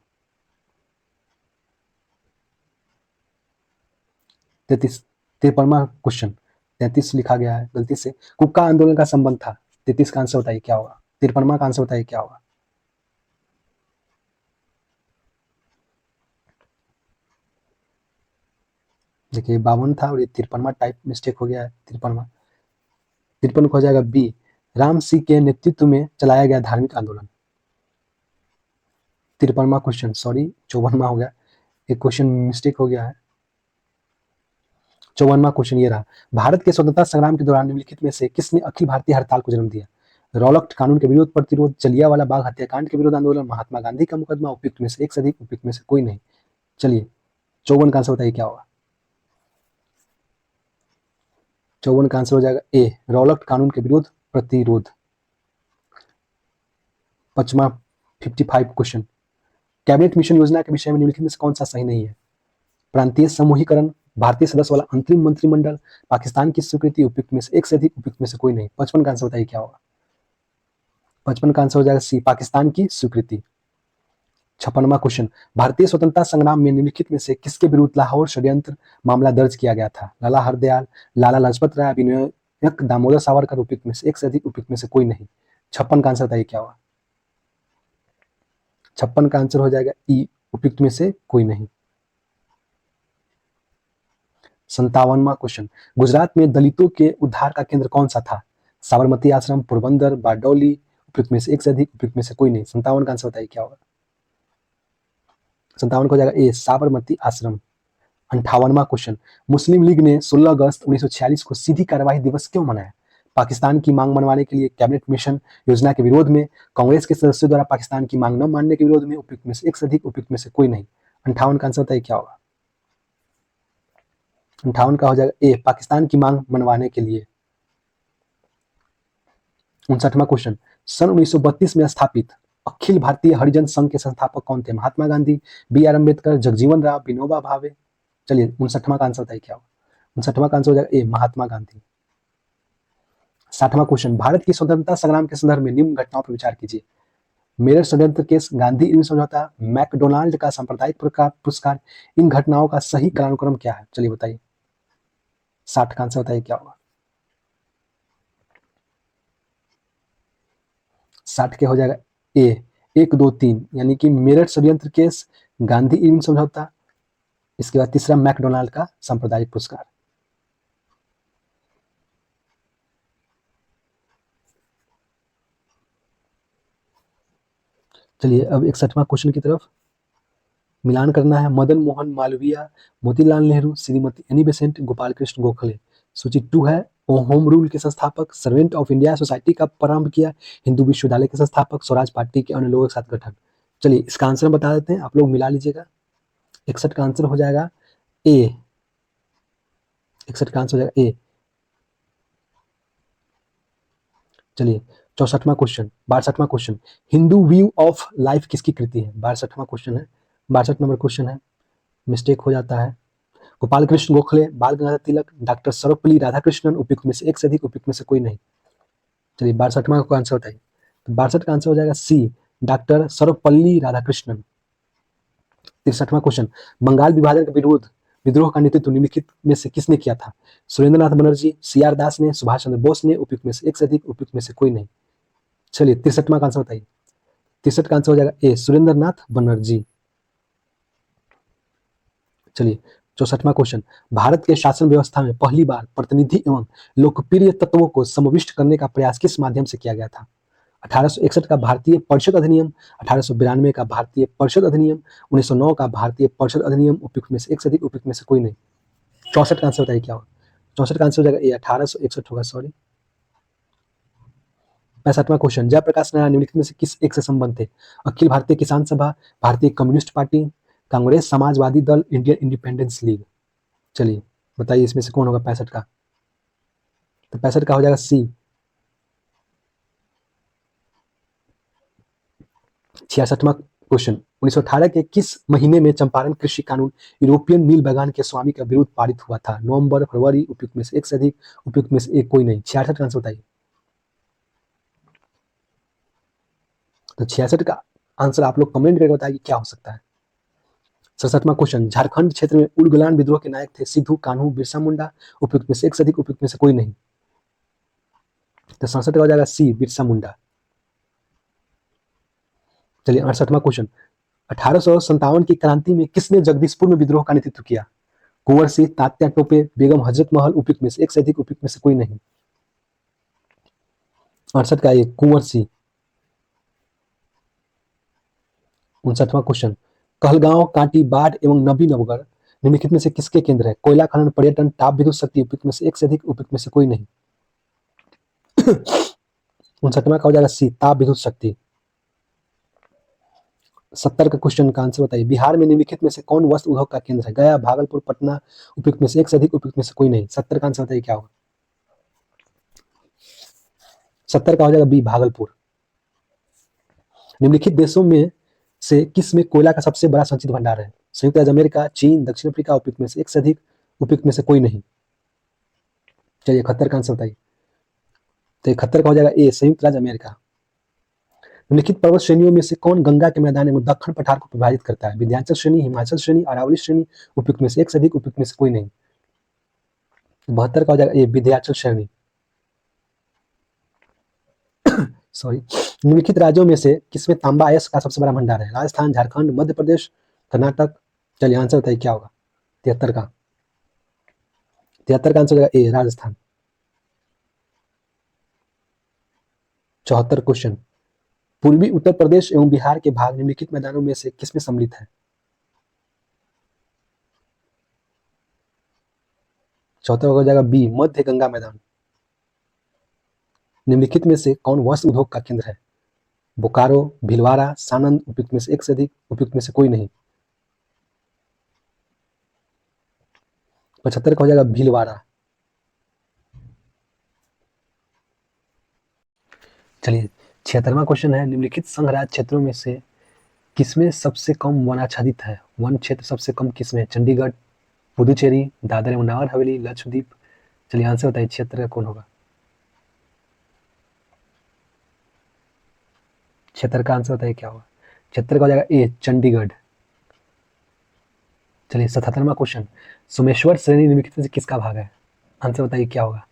53वां क्वेश्चन, 33 लिखा गया है गलती से, कुक्का आंदोलन का संबंध था। 33 का आंसर बताइए क्या होगा? 53वां का आंसर बताइए क्या होगा? देखिए 52 था और ये 53वां टाइप मिस्टेक हो गया है। 53वां 53 हो जाएगा बी, राम सिंह के नेतृत्व में चलाया गया धार्मिक आंदोलन। 53वां क्वेश्चन, सॉरी 54वां हो गया, एक क्वेश्चन मिस्टेक हो गया है। 54वां क्वेश्चन ये रहा, भारत के स्वतंत्रता संग्राम के दौरान निम्नलिखित में से किसने अखिल भारतीय हड़ताल को जन्म दिया? रॉलक्ट कानून के विरोध प्रतिरोध, जलियांवाला बाग हत्याकांड के विरोध आंदोलन, महात्मा गांधी का मुकदमा, उपयुक्त में से एक से अधिक, उपयुक्त में से कोई नहीं। चलिए 54 का आंसर बताइए क्या होगा? 54 का आंसर हो जाएगा ए, रॉलक्ट कानून के विरोध प्रतिरोध। 55 क्वेश्चन, कैबिनेट मिशन योजना के विषय में निम्नलिखित में से कौन सा सही नहीं है? प्रांतीय समूहीकरण, भारतीय सदस्य वाला अंतरिम मंत्रिमंडल, पाकिस्तान की स्वीकृति, उपयुक्त में से एक से अधिक, उपयुक्त में से कोई नहीं। 55 का आंसर बताइए क्या होगा? 55 का आंसर हो जाएगा सी, पाकिस्तान की स्वीकृति। 56वां क्वेश्चन, भारतीय स्वतंत्रता संग्राम में निम्नलिखित में से किसके विरुद्ध लाहौर षड्यंत्र मामला दर्ज किया गया था? लाला हरदयाल, लाला लाजपत राय, विनायक दामोदर सावरकर, उपयुक्त में से एक से अधिक, उपयुक्त में से कोई नहीं। 56 का आंसर बताइए क्या होगा? 56 का आंसर हो जाएगा ई, उपयुक्त में से कोई नहीं। 57वां क्वेश्चन, गुजरात में दलितों के उद्धार का केंद्र कौन सा था? साबरमती आश्रम, पोरबंदर, बारडोली, उपयुक्त में से एक से अधिक, उपयुक्त में से कोई नहीं। 57 का आंसर बताइए क्या होगा? 57 को हो जाएगा ए, साबरमती आश्रम। 58वां क्वेश्चन, मुस्लिम लीग ने 16 अगस्त 1946 को सीधी कार्यवाही दिवस क्यों मनाया? पाकिस्तान की मांग मनवाने के लिए, कैबिनेट मिशन योजना के विरोध में, कांग्रेस के सदस्यों द्वारा पाकिस्तान की मांग न मानने के विरोध में, उपयुक्त में से एक से अधिक, उपयुक्त में से कोई नहीं। 58 का आंसर बताइए क्या होगा? 58 का हो जाएगा ए, पाकिस्तान की मांग मनवाने के लिए। 59वां क्वेश्चन, सन 1932 में स्थापित अखिल भारतीय हरिजन संघ के संस्थापक कौन थे? Mahatma Gandhi, B are Ambedkar, Jagjivan Ram, Vinoba Bhave. चलिए 59वां का आंसर बताइए क्या होगा? 59वां का आंसर हो जाएगा ए, महात्मा गांधी। 60वां क्वेश्चन, भारत की स्वतंत्रता संग्राम के संदर्भ में निम्न घटनाओं पर विचार कीजिए। मेरठ षड्यंत्र केस, गांधी इर्विन समझौता, मैकडोनाल्ड का सांप्रदायिक पुरस्कार, इन घटनाओं का सही कालानुक्रम क्या है? चलिए बताइए, 60 का आंसर बताइए क्या होगा। 60 के हो जाएगा ए, 1 2 3, यानी कि मेरठ षड्यंत्र केस, गांधी इर्विन समझौता, इसके बाद तीसरा मैकडोनाल्ड का सांप्रदायिक पुरस्कार। चलिए अब 61वां क्वेश्चन की तरफ मिलान करना है। Madan Mohan Malviya, Motilal Nehru, Shrimati Annie Besant, Gopal Krishna Gokhale. सूची 2 है, होम रूल के संस्थापक, सर्वेंट ऑफ इंडिया सोसाइटी का प्रारंभ किया, हिंदू विश्वविद्यालय के संस्थापक, स्वराज पार्टी के अन्य लोगों के साथ गठन। चलिए इसका आंसर बता देते हैं, आप लोग मिला लीजिएगा। 61 का आंसर हो जाएगा ए, 61 का आंसर हो जाएगा ए। चलिए 64वां क्वेश्चन, 62वां question, Hindu view of life किसकी कृति है? 62वां क्वेश्चन है, 62 नंबर क्वेश्चन है, मिस्टेक हो जाता है। गोपाल कृष्ण गोखले, बाल गंगाधर तिलक, डॉक्टर सर्वपल्ली राधाकृष्णन, उपयुक्त में से एक से अधिक, उपयुक्त में से कोई नहीं। चलिए 62वां का आंसर बताइए। तो 62 का आंसर हो जाएगा सी, डॉक्टर सर्वपल्ली राधाकृष्णन। 63वां क्वेश्चन, बंगाल विभाजन के विरोध विद्रोह का नेतृत्व निम्नलिखित में से किसने किया था? सुरेंद्रनाथ बनर्जी, सी आर दास ने, सुभाष चंद्र बोस ने, उपयुक्त में से एक से अधिक, उपयुक्त में से कोई नहीं। चलिए 63वां का आंसर बताइए। 63 का आंसर हो जाएगा ए, सुरेंद्रनाथ बनर्जी। चलिए 64वां क्वेश्चन, भारत के शासन व्यवस्था में पहली बार प्रतिनिधि एवं लोकप्रिय तत्वों को समाविष्ट करने का प्रयास किस माध्यम से किया गया था? 1861 का भारतीय परिषद अधिनियम, 1892 का भारतीय परिषद अधिनियम, 1909 का भारतीय परिषद अधिनियम, उपयुक्त में से एक से अधिक, उपयुक्त में से कोई नहीं। 64 का आंसर बताइए क्या होगा। 64 का आंसर हो जाएगा ये 1861 होगा, सॉरी। 65वां क्वेश्चन, जयप्रकाश नारायण निम्नलिखित में से किस एक से संबंध थे? अखिल भारतीय किसान सभा, भारतीय कम्युनिस्ट पार्टी, कांग्रेस समाजवादी दल, इंडियन इंडिपेंडेंस लीग। चलिए बताइए इसमें से कौन होगा 65 का? तो 65 का हो जाएगा सी। 66वां क्वेश्चन, 1918 के किस महीने में चंपारण कृषि कानून यूरोपियन नील बागान के स्वामी का विरुद्ध पारित हुआ था? नवंबर, फरवरी, उपयुक्त में से एक से अधिक, उपयुक्त में से एक कोई नहीं। 66 का आंसर बताइए। तो 66 का आंसर आप लोग कमेंट करके बताइए क्या हो सकता है। 67वां क्वेश्चन, झारखंड क्षेत्र में उलगुलान विद्रोह के नायक थे सिद्धू कान्हू बिरसा मुंडा, उपयुक्त में से एक से अधिक, उपयुक्त में से कोई नहीं। तो 67 का हो जाएगा सी, बिरसा मुंडा। चलिए 68वां क्वेश्चन, 1857 की क्रांति में किसने जगदीशपुर में विद्रोह का नेतृत्व किया? कुंवर सिंह, तात्या टोपे, बेगम हजरत महल, उपयुक्त में से एक से अधिक, उपयुक्त में से कोई नहीं। 68 का ये कुंवर सिंह। 59वां क्वेश्चन, कहलगांव, कांटी, बाढ़ एवं नबीनगर निम्नलिखित में से किसके केंद्र है? कोयला खनन, पर्यटन, ताप विद्युत शक्ति, उपयुक्त में से एक से अधिक, उपयुक्त में से कोई नहीं। 59वां का हो जाएगा सी, ताप विद्युत शक्ति। 70 का क्वेश्चन का आंसर बताइए। बिहार में निम्नलिखित में से कौन वस्त्र उद्योग का केंद्र है? गया, भागलपुर, पटना, उपयुक्त में से एक से अधिक, उपयुक्त में से कोई नहीं। 70 का आंसर बताइए क्या होगा। 70 का हो जाएगा बी, भागलपुर। निम्नलिखित देशों में से किस में कोयला का सबसे बड़ा संचित भंडार है? संयुक्त राज्य अमेरिका, चीन, दक्षिण अफ्रीका, उपयुक्त में से एक से अधिक, उपयुक्त में से कोई नहीं। चलिए 71 का आंसर बताइए। तो 71 का हो जाएगा ए, संयुक्त राज्य अमेरिका। निम्नलिखित पर्वत श्रेणियों में से कौन गंगा के मैदान एवं दक्षिण पठार को प्रभावित करता है? विंध्याचल श्रेणी, हिमाचल श्रेणी, अरावली श्रेणी, उपयुक्त में से एक से अधिक, उपयुक्त में से कोई नहीं। 72 का हो जाएगा ए, विंध्याचल श्रेणी। सॉरी। निम्नलिखित राज्यों में से किसमें तांबा अयस्क का सबसे बड़ा भंडार है? राजस्थान, झारखंड, मध्य प्रदेश, कर्नाटक। चलिए आंसर बताइए क्या होगा 73 का। 73 का आंसर हो जाएगा ए, राजस्थान। 74 क्वेश्चन, पूर्वी उत्तर प्रदेश एवं बिहार के भाग निम्नलिखित मैदानों में से किसमें सम्मिलित है? 74 हो जाएगा बी, मध्य गंगा मैदान। निम्नलिखित में से कौन वस्त्र उद्योग का केंद्र है? बोकारो, भीलवाड़ा, सानंद, उपयुक्त में से एक से अधिक, उपयुक्त में से कोई नहीं। 75 का हो जाएगा भीलवाड़ा। चलिए 76वां क्वेश्चन है, निम्नलिखित संघ राज्य क्षेत्रों में से किसमें सबसे कम वनाच्छादित है? वन क्षेत्र सबसे कम किसमें? चंडीगढ़, पुदुचेरी, दादर एवं नगर हवेली, लक्षद्वीप। चलिए आंसर बताइए 76 का कौन होगा। 76 का आंसर बताइए क्या होगा। 76 का हो जाएगा ए चंडीगढ़। चलिए 77वां क्वेश्चन, सोमेश्वर श्रेणी निम्नलिखित में से किसका भाग है? आंसर बताइए क्या होगा।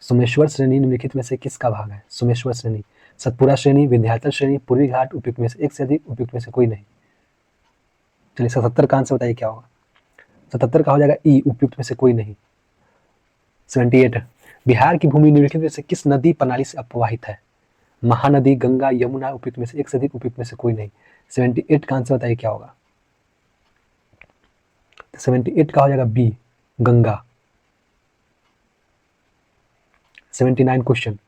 सोमेश्वर श्रेणी निम्नलिखित में से किसका भाग है? सोमेश्वर श्रेणी, सतपुरा श्रेणी, विंध्याचल श्रेणी, पूर्वी घाट, उपयुक्त में से एक से अधिक, उपयुक्त में से कोई नहीं। चलिए 77 का आंसर बताइए क्या होगा। 77 का हो जाएगा ई उपयुक्त में से कोई नहीं। 78, बिहार की भूमि निम्नलिखित में से किस नदी प्रणाली से अपवाहित है? महानदी, गंगा, यमुना, उपयुक्त में से एक से अधिक, उपयुक्त में से कोई नहीं। 78 का आंसर बताइए क्या होगा। 78 का हो जाएगा बी गंगा। 79 क्वेश्चन,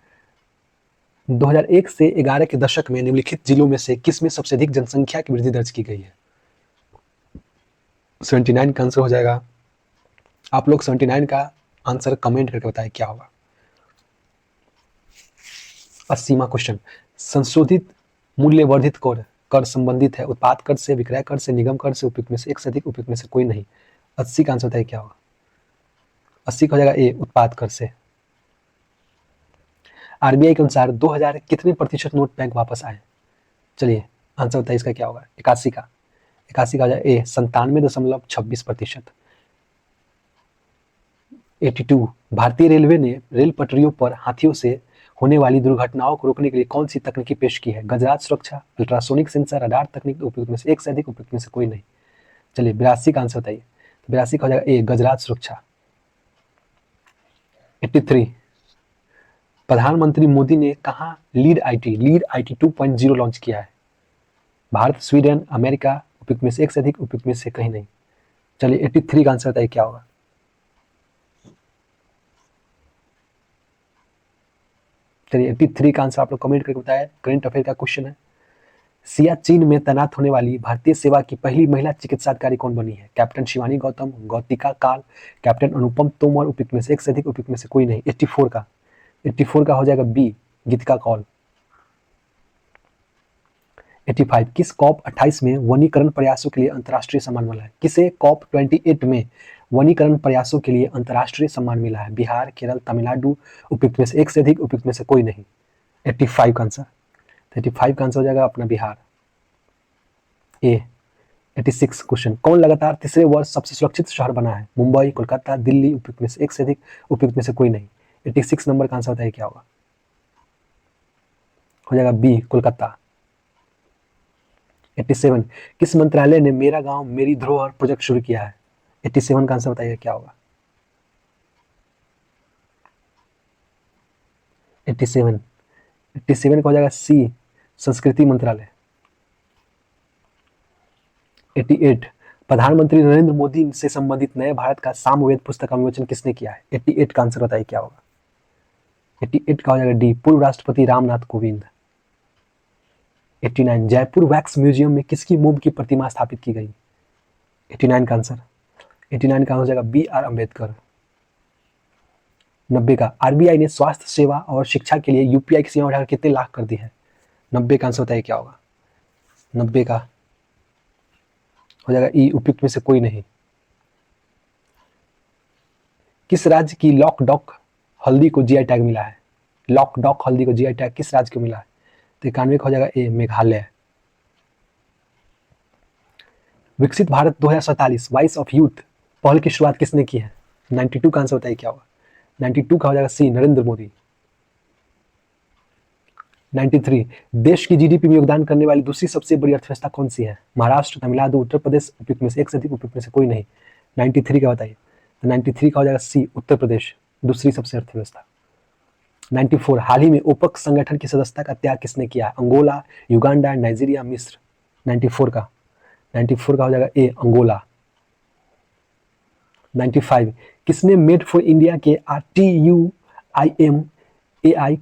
2001 से 11 के दशक में निम्नलिखित जिलों में से किस में सबसे अधिक जनसंख्या की वृद्धि दर्ज की गई है? 79 का आंसर हो जाएगा, आप लोग 79 का आंसर कमेंट करके बताएं क्या होगा। 80वां क्वेश्चन, संशोधित मूल्य वर्धित कर संबंधित है उत्पाद कर से, विक्रय कर से, निगम कर से, उपयुक्त में से एक से अधिक, उपयुक्त में से कोई नहीं। 80 का आंसर बताइए क्या होगा। 80 का हो जाएगा ए उत्पाद कर से। आरबीआई के अनुसार 2000 कितने प्रतिशत नोट बैंक वापस आए? चलिए आंसर बताइए इसका क्या होगा। 81 का। 81 का हो जाएगा ए 97.26%। 82, भारतीय रेलवे ने रेल पटरियों पर हाथियों से होने वाली दुर्घटनाओं को रोकने के लिए कौन सी तकनीकी पेश की है? गजराज सुरक्षा, अल्ट्रासोनिक सेंसर, रडार तकनीक, उपयुक्त में से एक से अधिक, उपयुक्त में से कोई नहीं। चलिए 82 का आंसर बताइए। 82 का हो जाएगा ए गजराज सुरक्षा। 83, प्रधानमंत्री मोदी ने कहा लीड आईटी 2.0 लॉन्च किया है? भारत, स्वीडन, अमेरिका, उपयुक्त में से एक से अधिक, उपयुक्त में से कहीं नहीं। चलिए 83 का आंसर बताइए क्या होगा। चलिए 83 का आंसर आप लोग कमेंट करके बताएं। करंट अफेयर का क्वेश्चन है, सियाचिन में तैनात होने वाली भारतीय सेवा की पहली महिला चिकित्सा अधिकारी कौन बनी है? कैप्टन शिवानी गौतम, गौतिका काल, कैप्टन अनुपम तोमर, उपयुक्त में से एक से अधिक, उपयुक्त में से कोई नहीं। 84 का हो जाएगा बी गीतिका कौल। 85, किस कॉप 28 में वनीकरण प्रयासों के लिए अंतर्राष्ट्रीय सम्मान मिला है? किसे कॉप 28 में वनीकरण प्रयासों के लिए अंतर्राष्ट्रीय सम्मान मिला है? बिहार, केरल, तमिलनाडु, उपयुक्त में से एक से अधिक, उपयुक्त में से कोई नहीं। 85 का आंसर। 85 का आंसर हो जाएगा अपना बिहार ए। 86 क्वेश्चन, कौन लगातार तीसरे वर्ष सबसे सुरक्षित शहर बना है? मुंबई, कोलकाता, दिल्ली, उपयुक्त में से एक से अधिक, उपयुक्त में से कोई नहीं। 86 नंबर का आंसर बताइए क्या होगा। हो जाएगा बी कोलकाता। 87, किस मंत्रालय ने मेरा गांव मेरी धरोहर प्रोजेक्ट शुरू किया है? 87 का आंसर बताइए क्या होगा। 87 का हो जाएगा सी संस्कृति मंत्रालय। 88, प्रधानमंत्री नरेंद्र मोदी से संबंधित नए भारत का सामवेद पुस्तक का विमोचन किसने किया है? 88 का आंसर बताइए क्या होगा। 88 का हो जाएगा डी पूर्व राष्ट्रपति रामनाथ कोविंद। 89, जयपुर वैक्स म्यूजियम में किसकी मोम की प्रतिमा स्थापित की गई? 89 का आंसर। 89 का हो जाएगा बी आर अम्बेडकर। 90 का, आरबीआई ने स्वास्थ्य सेवा और शिक्षा के लिए यूपीआई की सीमा बढ़ाकर कितने लाख कर दी है? 90 का आंसर बताइए क्या होगा। 90 का हो जाएगा ई उपयुक्त में से कोई नहीं। किस राज्य की लॉकडॉक हल्दी को जीआई टैग मिला है? लॉकडॉक हल्दी को जीआई टैग किस राज्य को मिला है? तो 91 का हो जाएगा ए मेघालय। विकसित भारत 2047 वॉइस ऑफ यूथ पहल की शुरुआत किसने की है? 92 का आंसर बताइए क्या होगा। 92 का हो जाएगा सी नरेंद्र मोदी। 93, देश की जीडीपी में योगदान करने वाली दूसरी सबसे बड़ी अर्थव्यवस्था कौन सी है? महाराष्ट्र, तमिलनाडु, उत्तर प्रदेश, उपयुक्त में से एक से अधिक, उपयुक्त में से कोई नहीं। 93 का बताइए। तो 93 का हो जाएगा सी उत्तर प्रदेश, दूसरी सबसे अर्थव्यवस्था। 94, हाल ही में ओपेक संगठन की सदस्यता का त्याग किसने किया है? अंगोला, युगांडा, नाइजीरिया, मिस्र। 94 का हो जाएगा ए अंगोला। 95, किसने मेड फॉर इंडिया के RTUIM AI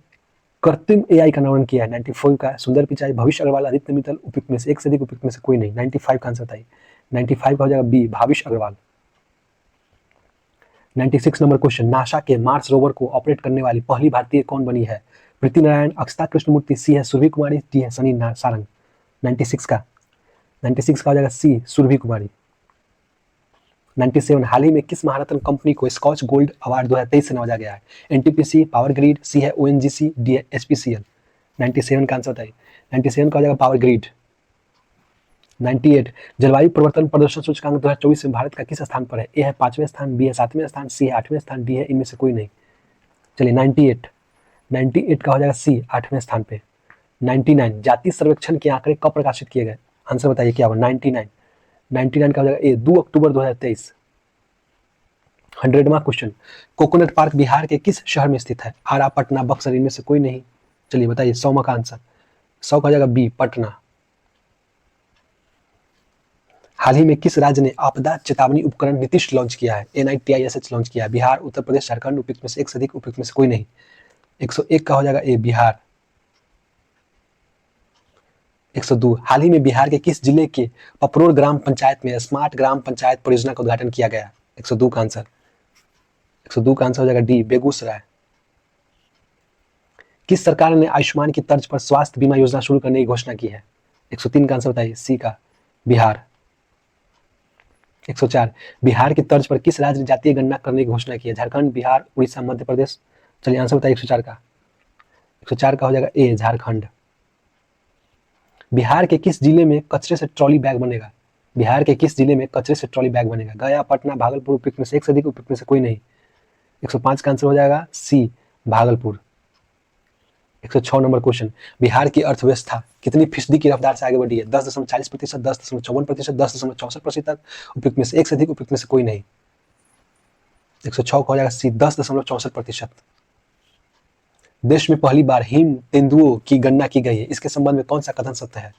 कृत्रिम AI का नामकरण किया है? 94 का सुंदर पिचाई, भविष्य अग्रवाल, आदित्य मित्तल, उपयुक्त में से एक से अधिक, उपयुक्त में से कोई नहीं। 95 का आंसर बताइए। 95 का हो जाएगा B Bhavish Aggarwal. 96 number question, NASA के मार्स रोवर को ऑपरेट करने वाली पहली भारतीय कौन बनी है? प्रीति नारायण, अक्षता कृष्णमूर्ति, सी है सुरभि कुमारी, डी है सनी सारंग। 96 का हो जाएगा सी सुरभि कुमारी। 97, हाल ही में किस महारत्न कंपनी को स्कॉच गोल्ड अवार्ड 2023 से नवाजा गया है? एनटीपीसी, पावर ग्रिड, सी है ONGC, डी है HPCL। 97 का आंसर बताइए। 97 का हो जाएगा पावर ग्रिड। 98 जलवायु परिवर्तन प्रदर्शन सूचकांक 2024 में भारत का किस स्थान पर है? ए है 5वें स्थान, बी है 7वें स्थान, सी है 8वें स्थान, डी है इनमें से कोई नहीं। चलिए 98 का हो जाएगा सी 8वें स्थान पे। 99 जातीय सर्वेक्षण के आंकड़े कब प्रकाशित किए गए? आंसर बताइए क्या होगा? 99 का हो जाएगा ए 2 अक्टूबर 2023। 100वां क्वेश्चन, कोकोनट पार्क बिहार के किस शहर में स्थित है? आरा, पटना, बक्सर, इनमें से कोई नहीं। चलिए बताइए 100वां का आंसर। 100 का हो जाएगा बी पटना। हाल ही में किस राज्य ने आपदा चेतावनी उपकरण नीतीश लॉन्च किया है? NITISH लॉन्च किया है। बिहार, उत्तर प्रदेश, झारखंड, उपयुक्त में से एक से अधिक, उपयुक्त में से कोई नहीं। 101 का हो जाएगा ए बिहार। 102 हाल ही में बिहार के किस जिले के पपरोर ग्राम पंचायत में स्मार्ट ग्राम पंचायत परियोजना का उद्घाटन किया गया? 102 का आंसर। 102 का आंसर हो जाएगा डी बेगूसराय। किस सरकार ने आयुष्मान की तर्ज पर स्वास्थ्य बीमा योजना शुरू करने की घोषणा की है? 103 का आंसर बताइए सी का बिहार। 104 बिहार की तर्ज पर किस राज्य ने जातीय गणना करने की घोषणा की है? झारखंड, बिहार, उड़ीसा, मध्य प्रदेश। चलिए आंसर बताइए 104 का। 104 का हो जाएगा ए झारखंड। बिहार के किस जिले में कचरे से ट्रॉली बैग बनेगा? बिहार के किस जिले में कचरे से ट्रॉली बैग बनेगा? गया, पटना, भागलपुर, उपयुक्त में से एक से अधिक, उपयुक्त में से कोई नहीं। 105 का आंसर हो जाएगा सी भागलपुर। 106 नंबर क्वेश्चन, बिहार की अर्थव्यवस्था कितनी फीसदी की रफ्तार से आगे बढ़ी है? 10.40%, 10.54%, 10.64%, उपयुक्त में से एक से अधिक, उपयुक्त में से कोई नहीं। 106 का हो जाएगा सी 10.64%। देश में पहली बार हिम तेंदुओं की गणना की गई है, इसके संबंध में कौन सा कथन सत्य है?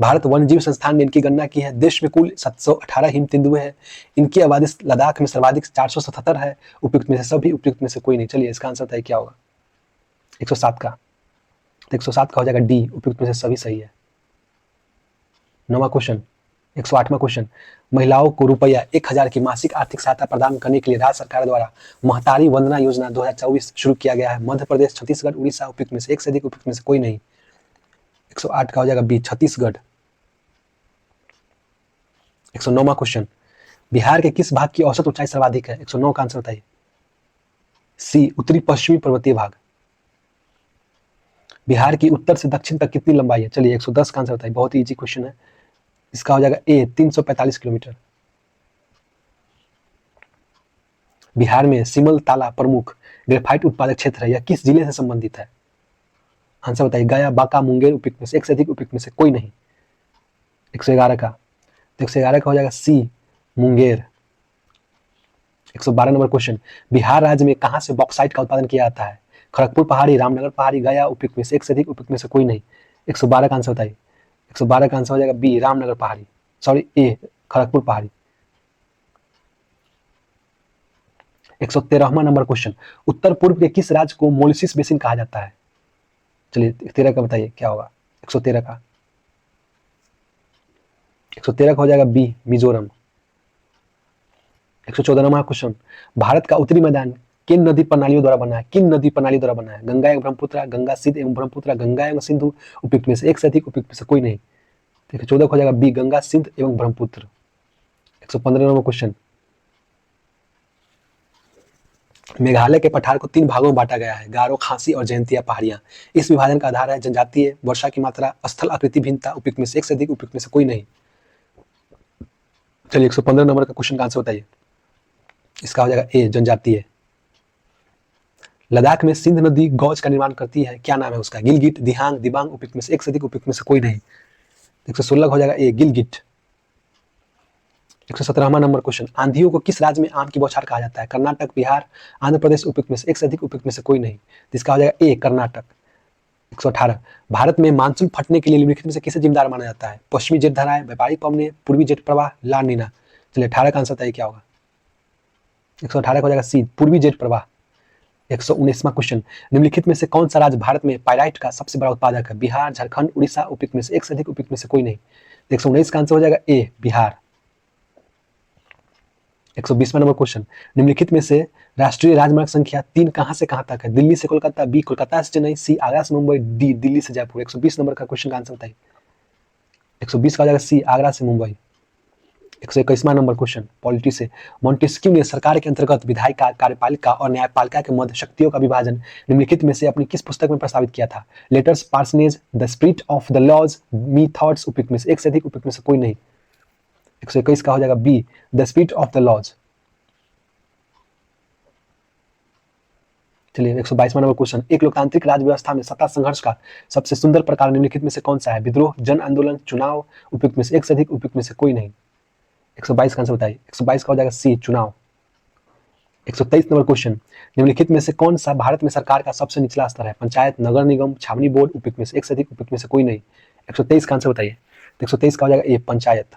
भारत वन्यजीव संस्थान ने इनकी गणना की है। देश में कुल 718 हिम तेंदुए हैं। इनकी आबादी लद्दाख में सर्वाधिक 477 है, उपयुक्त में से सभी, उपयुक्त में से कोई नहीं। चलिए इसका आंसर तय क्या होगा? 107 का। 107 का हो जाएगा डी उपयुक्त में से सभी सही है। 9वां क्वेश्चन, 108वां क्वेश्चन, महिलाओं को रुपया 1000 की मासिक आर्थिक सहायता प्रदान करने के लिए राज्य सरकार द्वारा महतारी वंदना योजना 2024 शुरू किया गया है। मध्य प्रदेश, छत्तीसगढ़, उड़ीसा, उपयुक्त में से एक से अधिक, उपयुक्त में से कोई नहीं। 108 का हो जाएगा बी छत्तीसगढ़। 109वां क्वेश्चन, बिहार के किस भाग की औसत ऊंचाई सर्वाधिक है? 109 का आंसर बताइए सी उत्तरी पश्चिमी पर्वतीय भाग। बिहार की उत्तर से दक्षिण तक कितनी लंबाई है? चलिए 110 का आंसर बताइए, बहुत ही इजी क्वेश्चन है। इसका हो जाएगा ए 345 किलोमीटर। बिहार में सिमल ताला प्रमुख ग्रेफाइट उत्पादक क्षेत्र है, यह किस जिले से संबंधित है? आंसर बताइए गया, बांका, मुंगेर, उपयुक्त में से एक से अधिक, उपयुक्त में से कोई नहीं। 111 का, तो 111 का हो जाएगा सी मुंगेर। 112 नंबर क्वेश्चन, बिहार राज्य में कहां से बॉक्साइट का उत्पादन किया जाता है? खड़गपुर पहाड़ी, रामनगर पहाड़ी, गया, उपयुक्त में से एक से अधिक, उपयुक्त में से कोई नहीं। 112 का आंसर बताइए। 112 का आंसर हो जाएगा बी रामनगर पहाड़ी, सॉरी ए खड़गपुर पहाड़ी। 113वां नंबर क्वेश्चन, उत्तर पूर्व के किस राज्य को मोलिसिस बेसिन कहा जाता है? चलिए 13 का बताइए क्या होगा? 113 का। 113 का हो जाएगा बी मिजोरम। 114वां क्वेश्चन, भारत का उत्तरी मैदान किन नदी प्रणालियों द्वारा बना है? किन नदी प्रणाली द्वारा बना है? गंगा एवं ब्रह्मपुत्र, गंगा सिंध एवं ब्रह्मपुत्र, गंगा एवं सिंधु, उपयुक्त में से एक से अधिक, उपयुक्त में से कोई नहीं। 114 का हो जाएगा बी गंगा, सिंध एवं ब्रह्मपुत्र। 115 नंबर क्वेश्चन, मेघालय के पठार को 3 भागों में बांटा गया है, गारो, खासी और जयंतिया पहाड़ियां। इस विभाजन का आधार है जनजातीय, वर्षा की मात्रा, स्थल आकृति भिन्नता, उपयुक्त में से एक से अधिक, उपयुक्त में से कोई नहीं। चलिए 115 नंबर का क्वेश्चन का आंसर बताइए। इसका हो जाएगा ए जनजातीय। लद्दाख में सिंध नदी गौज का निर्माण करती है, क्या नाम है उसका? गिलगिट, दिहांग, दिबांग, उपयुक्त में से एक से अधिक, उपयुक्त में से कोई नहीं। 116 हो जाएगा ए गिलगिट। 117वां नंबर क्वेश्चन, आंधियों को किस राज्य में आम की बौछार कहा जाता है? कर्नाटक, बिहार, आंध्र प्रदेश, उपयुक्त में से एक से अधिक, उपयुक्त में से कोई नहीं। इसका हो जाएगा ए कर्नाटक। 118 भारत में मानसून फटने के लिए निम्नलिखित में से किसे जिम्मेदार माना जाता है? पश्चिमी जेट धाराएं, व्यापारिक पवने, पूर्वी जेट प्रवाह, ला नीना। चलिए 18 का आंसर बताइए क्या होगा? 118 का हो जाएगा सी पूर्वी जेट प्रवाह। 119वां क्वेश्चन, निम्नलिखित में से कौन सा राज्य भारत में पाइराइट का सबसे बड़ा उत्पादक है? बिहार, झारखंड, उड़ीसा, उपयुक्त में से एक से अधिक, उपयुक्त में से कोई नहीं। 119 का आंसर हो जाएगा ए बिहार। 120वां नंबर क्वेश्चन, निम्नलिखित में से राष्ट्रीय राजमार्ग संख्या 3 कहां से कहां तक है? दिल्ली से कोलकाता, बी कोलकाता से चेन्नई, सी आगरा से मुंबई, डी दिल्ली से जयपुर। 120 नंबर का क्वेश्चन का आंसर बताइए। 120 का हो जाएगा सी आगरा से मुंबई। 121वां नंबर क्वेश्चन पॉलिटी से। मॉन्टेस्क्यू ने सरकार के अंतर्गत विधायिका, कार्यपालिका और न्यायपालिका के मध्य शक्तियों का विभाजन निम्नलिखित में से अपनी किस पुस्तक में प्रस्तावित किया था? Letters, parsonage, the spirit of the laws, me thoughts. उपयुक्त में से एक से अधिक, उपयुक्त में से कोई नहीं। 121 का हो जाएगा B, the spirit of the laws. चलिए 122वां नंबर क्वेश्चन। एक लोकतांत्रिक राज्य व्यवस्था में सत्ता संघर्ष का सबसे सुंदर प्रकार निम्नलिखित में से कौन सा है? विद्रोह, जन आंदोलन, चुनाव। उपयुक्त में से एक से अधिक, उपयुक्त में से कोई नहीं। 122 का आंसर बताइए। 122 का हो जाएगा सी, चुनाव। 123 नंबर क्वेश्चन। निम्नलिखित में से कौन सा भारत में सरकार का सबसे निचला स्तर है? पंचायत, नगर निगम, छावनी बोर्ड। उपयुक्त में से एक से अधिक, उपयुक्त में से कोई नहीं। 123 का आंसर बताइए। 123 का हो जाएगा ए, पंचायत।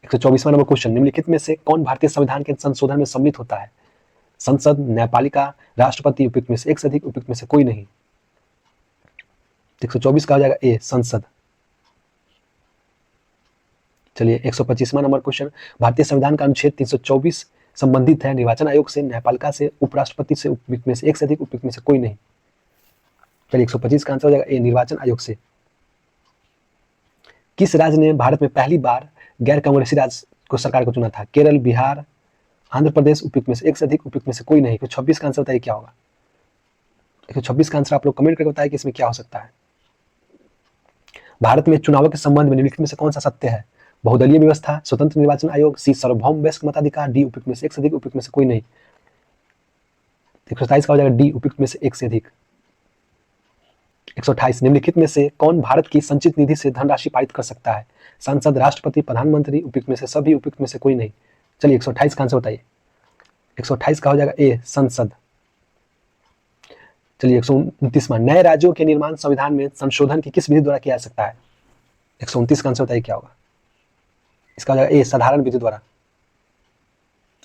124वां नंबर क्वेश्चन। निम्नलिखित में से कौन भारतीय संविधान के संशोधन में सम्मिलित होता है? संसद, न्यायपालिका, राष्ट्रपति। उपयुक्त में से एक से अधिक, उपयुक्त में से कोई नहीं। 124 का हो जाएगा ए, संसद। चलिए 125वां नंबर क्वेश्चन। भारतीय संविधान का अनुच्छेद 324 संबंधित है निर्वाचन आयोग से, न्यायपालिका से, उपराष्ट्रपति से। उपयुक्त में से एक से अधिक, उपयुक्त में से कोई नहीं। चलिए 125 का आंसर हो जाएगा ए, निर्वाचन आयोग से। किस राज्य ने भारत में पहली बार गैर कांग्रेसी राज्य को सरकार को चुना था? केरल, बिहार, आंध्र प्रदेश। उपयुक्त में से एक से अधिक, उपयुक्त में से कोई नहीं। 126 का आंसर बताइए क्या होगा? 126 का आंसर आप लोग कमेंट करके बताइए कि इसमें क्या हो सकता है। भारत में चुनावों के संबंध में निम्नलिखित में से कौन सा सत्य है? बहुदलीय व्यवस्था, स्वतंत्र निर्वाचन आयोग, सी, सार्वभौम वयस्क मताधिकार। डी, उपयुक्त में से एक से अधिक, उपयुक्त में से कोई नहीं। 127 का हो जाएगा डी, उपयुक्त में से एक से अधिक। 128 निम्नलिखित में से कौन भारत की संचित निधि से धनराशि पारित कर सकता है? सांसद, राष्ट्रपति, प्रधानमंत्री। उपयुक्त में से सभी, उपयुक्त में से कोई नहीं। चलिए 128 का आंसर बताइए। 128 का हो जाएगा ए, संसद। चलिए 129वां। नए राज्यों के निर्माण संविधान में संशोधन की किस विधि द्वारा किया जा सकता है? 129 का आंसर बताइए क्या होगा? इसका हो जाएगा ए, साधारण विधि द्वारा।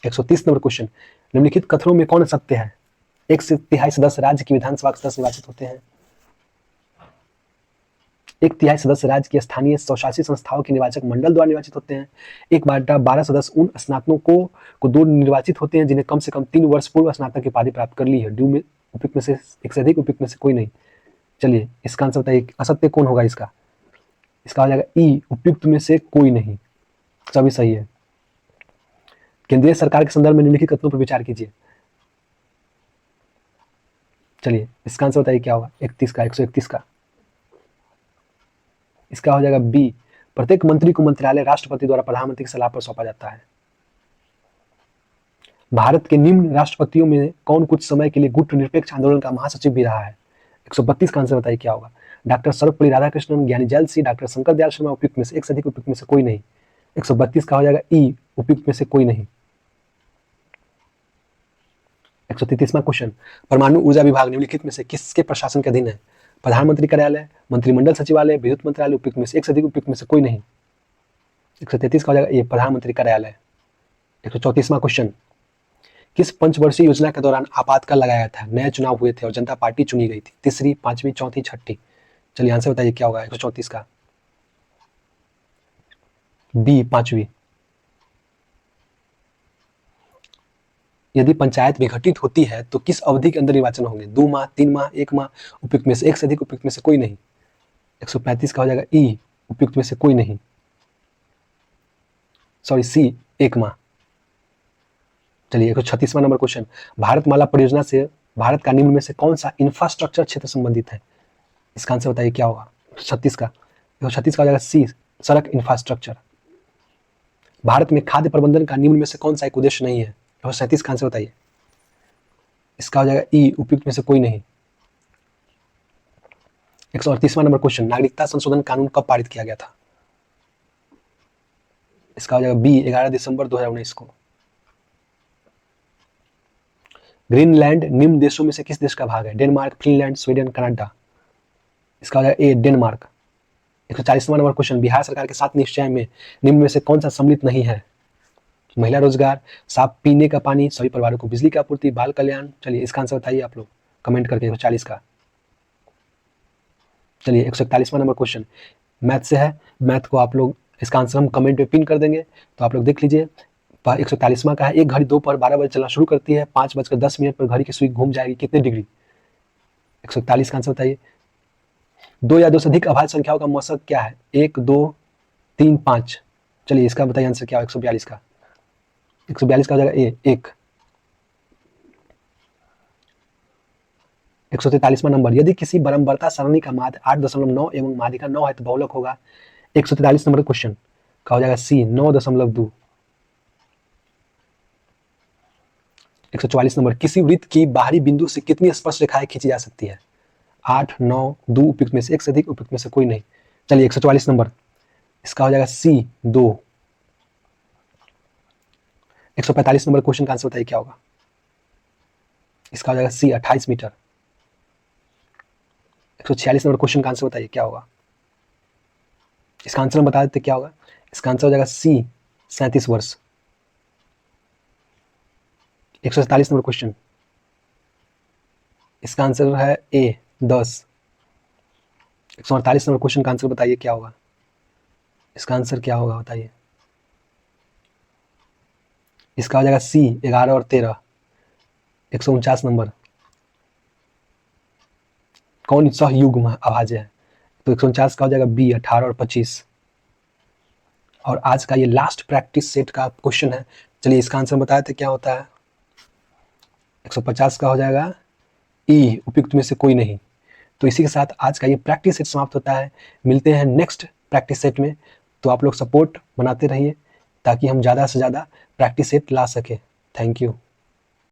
130 नंबर क्वेश्चन। निम्नलिखित कथनों में कौन सत्य है? एक से तिहाई सदस्य राज्य की विधानसभा के सदस्य निर्वाचित होते हैं। एक तिहाई सदस्य राज्य की स्थानीय स्वशासी संस्थाओं के निर्वाचक मंडल द्वारा निर्वाचित होते हैं। एक बाटा 12 सदस्य उन स्नातकों को दो निर्वाचित होते हैं जिन्हें कम से कम 3 वर्ष पूर्व स्नातक की उपाधि प्राप्त कर ली है। ड्यू में उपयुक्त में से एक से अधिक, उपयुक्त में से कोई नहीं। चलिए इसका आंसर बताइए, असत्य कौन होगा इसका? इसका हो जाएगा ई, उपयुक्त में से कोई नहीं। सभी सही है। केंद्रीय सरकार के संदर्भ में निम्नलिखित कथनों पर विचार कीजिए। चलिए इसका आंसर बताइए क्या होगा? 31 का, 131 का। इसका हो जाएगा बी, प्रत्येक मंत्री को मंत्रालय राष्ट्रपति द्वारा प्रधानमंत्री की सलाह पर सौंपा जाता है। भारत के निम्न राष्ट्रपतियों में कौन कुछ समय के लिए गुट निरपेक्ष आंदोलन का महासचिव भी रहा है? 132 का आंसर बताइए क्या होगा? डॉक्टर सर्वपल्ली राधाकृष्णन, ज्ञानी जैल सिंह, डॉक्टर शंकर दयाल शर्मा। उपयुक्त में से एक से अधिक, उपयुक्त में से कोई नहीं। 132 का हो जाएगा ई, उपयुक्त में से कोई नहीं। 133वां क्वेश्चन। परमाणु ऊर्जा विभाग निम्नलिखित में से किसके प्रशासन के अधीन है? प्रधानमंत्री कार्यालय, मंत्रिमंडल सचिवालय, विद्युत मंत्रालय। उपयुक्त में से एक से अधिक, उपयुक्त में से कोई नहीं। 133 का हो जाएगा ये, प्रधानमंत्री कार्यालय। 134वां क्वेश्चन। किस पंचवर्षीय योजना के दौरान आपातकाल लगाया था? नए चुनाव हुए थे और जनता पार्टी चुनी गई थी। तीसरी, पांचवी, चौथी, छठी। चलिए आंसर बताइए क्या होगा 134 का? बी, पांचवी। यदि पंचायत विघटित होती है तो किस अवधि के अंदर निर्वाचन होंगे? 2 माह, 3 माह, 1 माह। उपयुक्त में से एक से अधिक, उपयुक्त में से कोई नहीं। 135 का हो जाएगा ई, उपयुक्त में से कोई नहीं। सॉरी, सी, 1 माह। चलिए 136वां नंबर क्वेश्चन। भारतमाला परियोजना से भारत का निम्न में से कौन सा इंफ्रास्ट्रक्चर क्षेत्र संबंधित है? इसका आंसर बताइए क्या होगा? 36 का। 136 का हो जाएगा सी, सड़क इंफ्रास्ट्रक्चर। भारत में खाद्य प्रबंधन का निम्न में से कौन सा एक उद्देश्य नहीं है? 137 का आंसर बताइए। इसका हो जाएगा ई, उपयुक्त में से कोई नहीं। 138वां नंबर क्वेश्चन। नागरिकता संशोधन कानून कब पारित किया गया था? इसका हो जाएगा बी, 11 दिसंबर 2019 को। ग्रीनलैंड निम्न देशों में से किस देश का भाग है? Denmark, Finland, Sweden, Canada. इसका हो जाएगा ए, डेनमार्क। 140वां नंबर क्वेश्चन। बिहार सरकार के 7 निश्चय में निम्न में से कौन सा सम्मिलित नहीं है? महिला रोजगार, साफ पीने का पानी, सभी परिवारों को बिजली की आपूर्ति, बाल कल्याण। चलिए इसका आंसर बताइए आप लोग कमेंट करके 140 का। चलिए 141वां नंबर क्वेश्चन मैथ से है। मैथ को आप लोग इसका आंसर हम कमेंट में पिन कर देंगे, तो आप लोग देख लीजिए। 141वां का है, एक घड़ी दोपहर 12 बजे चलना शुरू करती है, 5:10 पर घड़ी की सुई घूम जाएगी कितने डिग्री? 141 का आंसर बताइए। 2 या 2 से अधिक अभाज्य संख्याओं का मौसक क्या है? 1, 2, 3, 5। चलिए इसका बताइए आंसर क्या हो 142 का। 142 का हो जाएगा ए, 1। 143वां नंबर, यदि किसी बरम्बरता सरणी का माध्य 8.9 एवं माध्यिका 9 है तो बहुलक होगा। 143 नंबर क्वेश्चन का हो जाएगा सी 9.2। 144 नंबर, किसी वृत्त की बाहरी बिंदु से कितनी स्पर्श रेखाएं खींची जा सकती है? 8, 9, 2 उपयुक्त में से एक से अधिक, उपयुक्त में से कोई नहीं। चलिए 144 नंबर, इसका हो जाएगा सी 2। 145 नंबर क्वेश्चन का आंसर बताइए क्या होगा? इसका हो जाएगा सी 28 मीटर। 146 नंबर क्वेश्चन का आंसर बताइए क्या होगा? इसका आंसर हम बता देते क्या होगा। इसका आंसर हो जाएगा सी 37 वर्ष। 147 नंबर क्वेश्चन, इसका आंसर है ए 10। 148 नंबर क्वेश्चन का आंसर बताइए क्या होगा? इसका आंसर क्या होगा बताइए? इसका हो जाएगा सी 11 और 13। 149 नंबर, कौन सहयुग्म अभाज्य है? तो 149 का हो जाएगा बी 18 और 25। और आज का ये लास्ट प्रैक्टिस सेट का क्वेश्चन है। चलिए इसका आंसर बताए थे क्या होता है। 150 का हो जाएगा ई, उपयुक्त में से कोई नहीं। तो इसी के साथ आज का ये प्रैक्टिस सेट समाप्त होता है। मिलते हैं नेक्स्ट प्रैक्टिस सेट में। तो आप लोग सपोर्ट बनाते रहिए ताकि हम ज़्यादा से ज़्यादा प्रैक्टिस सेट ला सके। Thank you.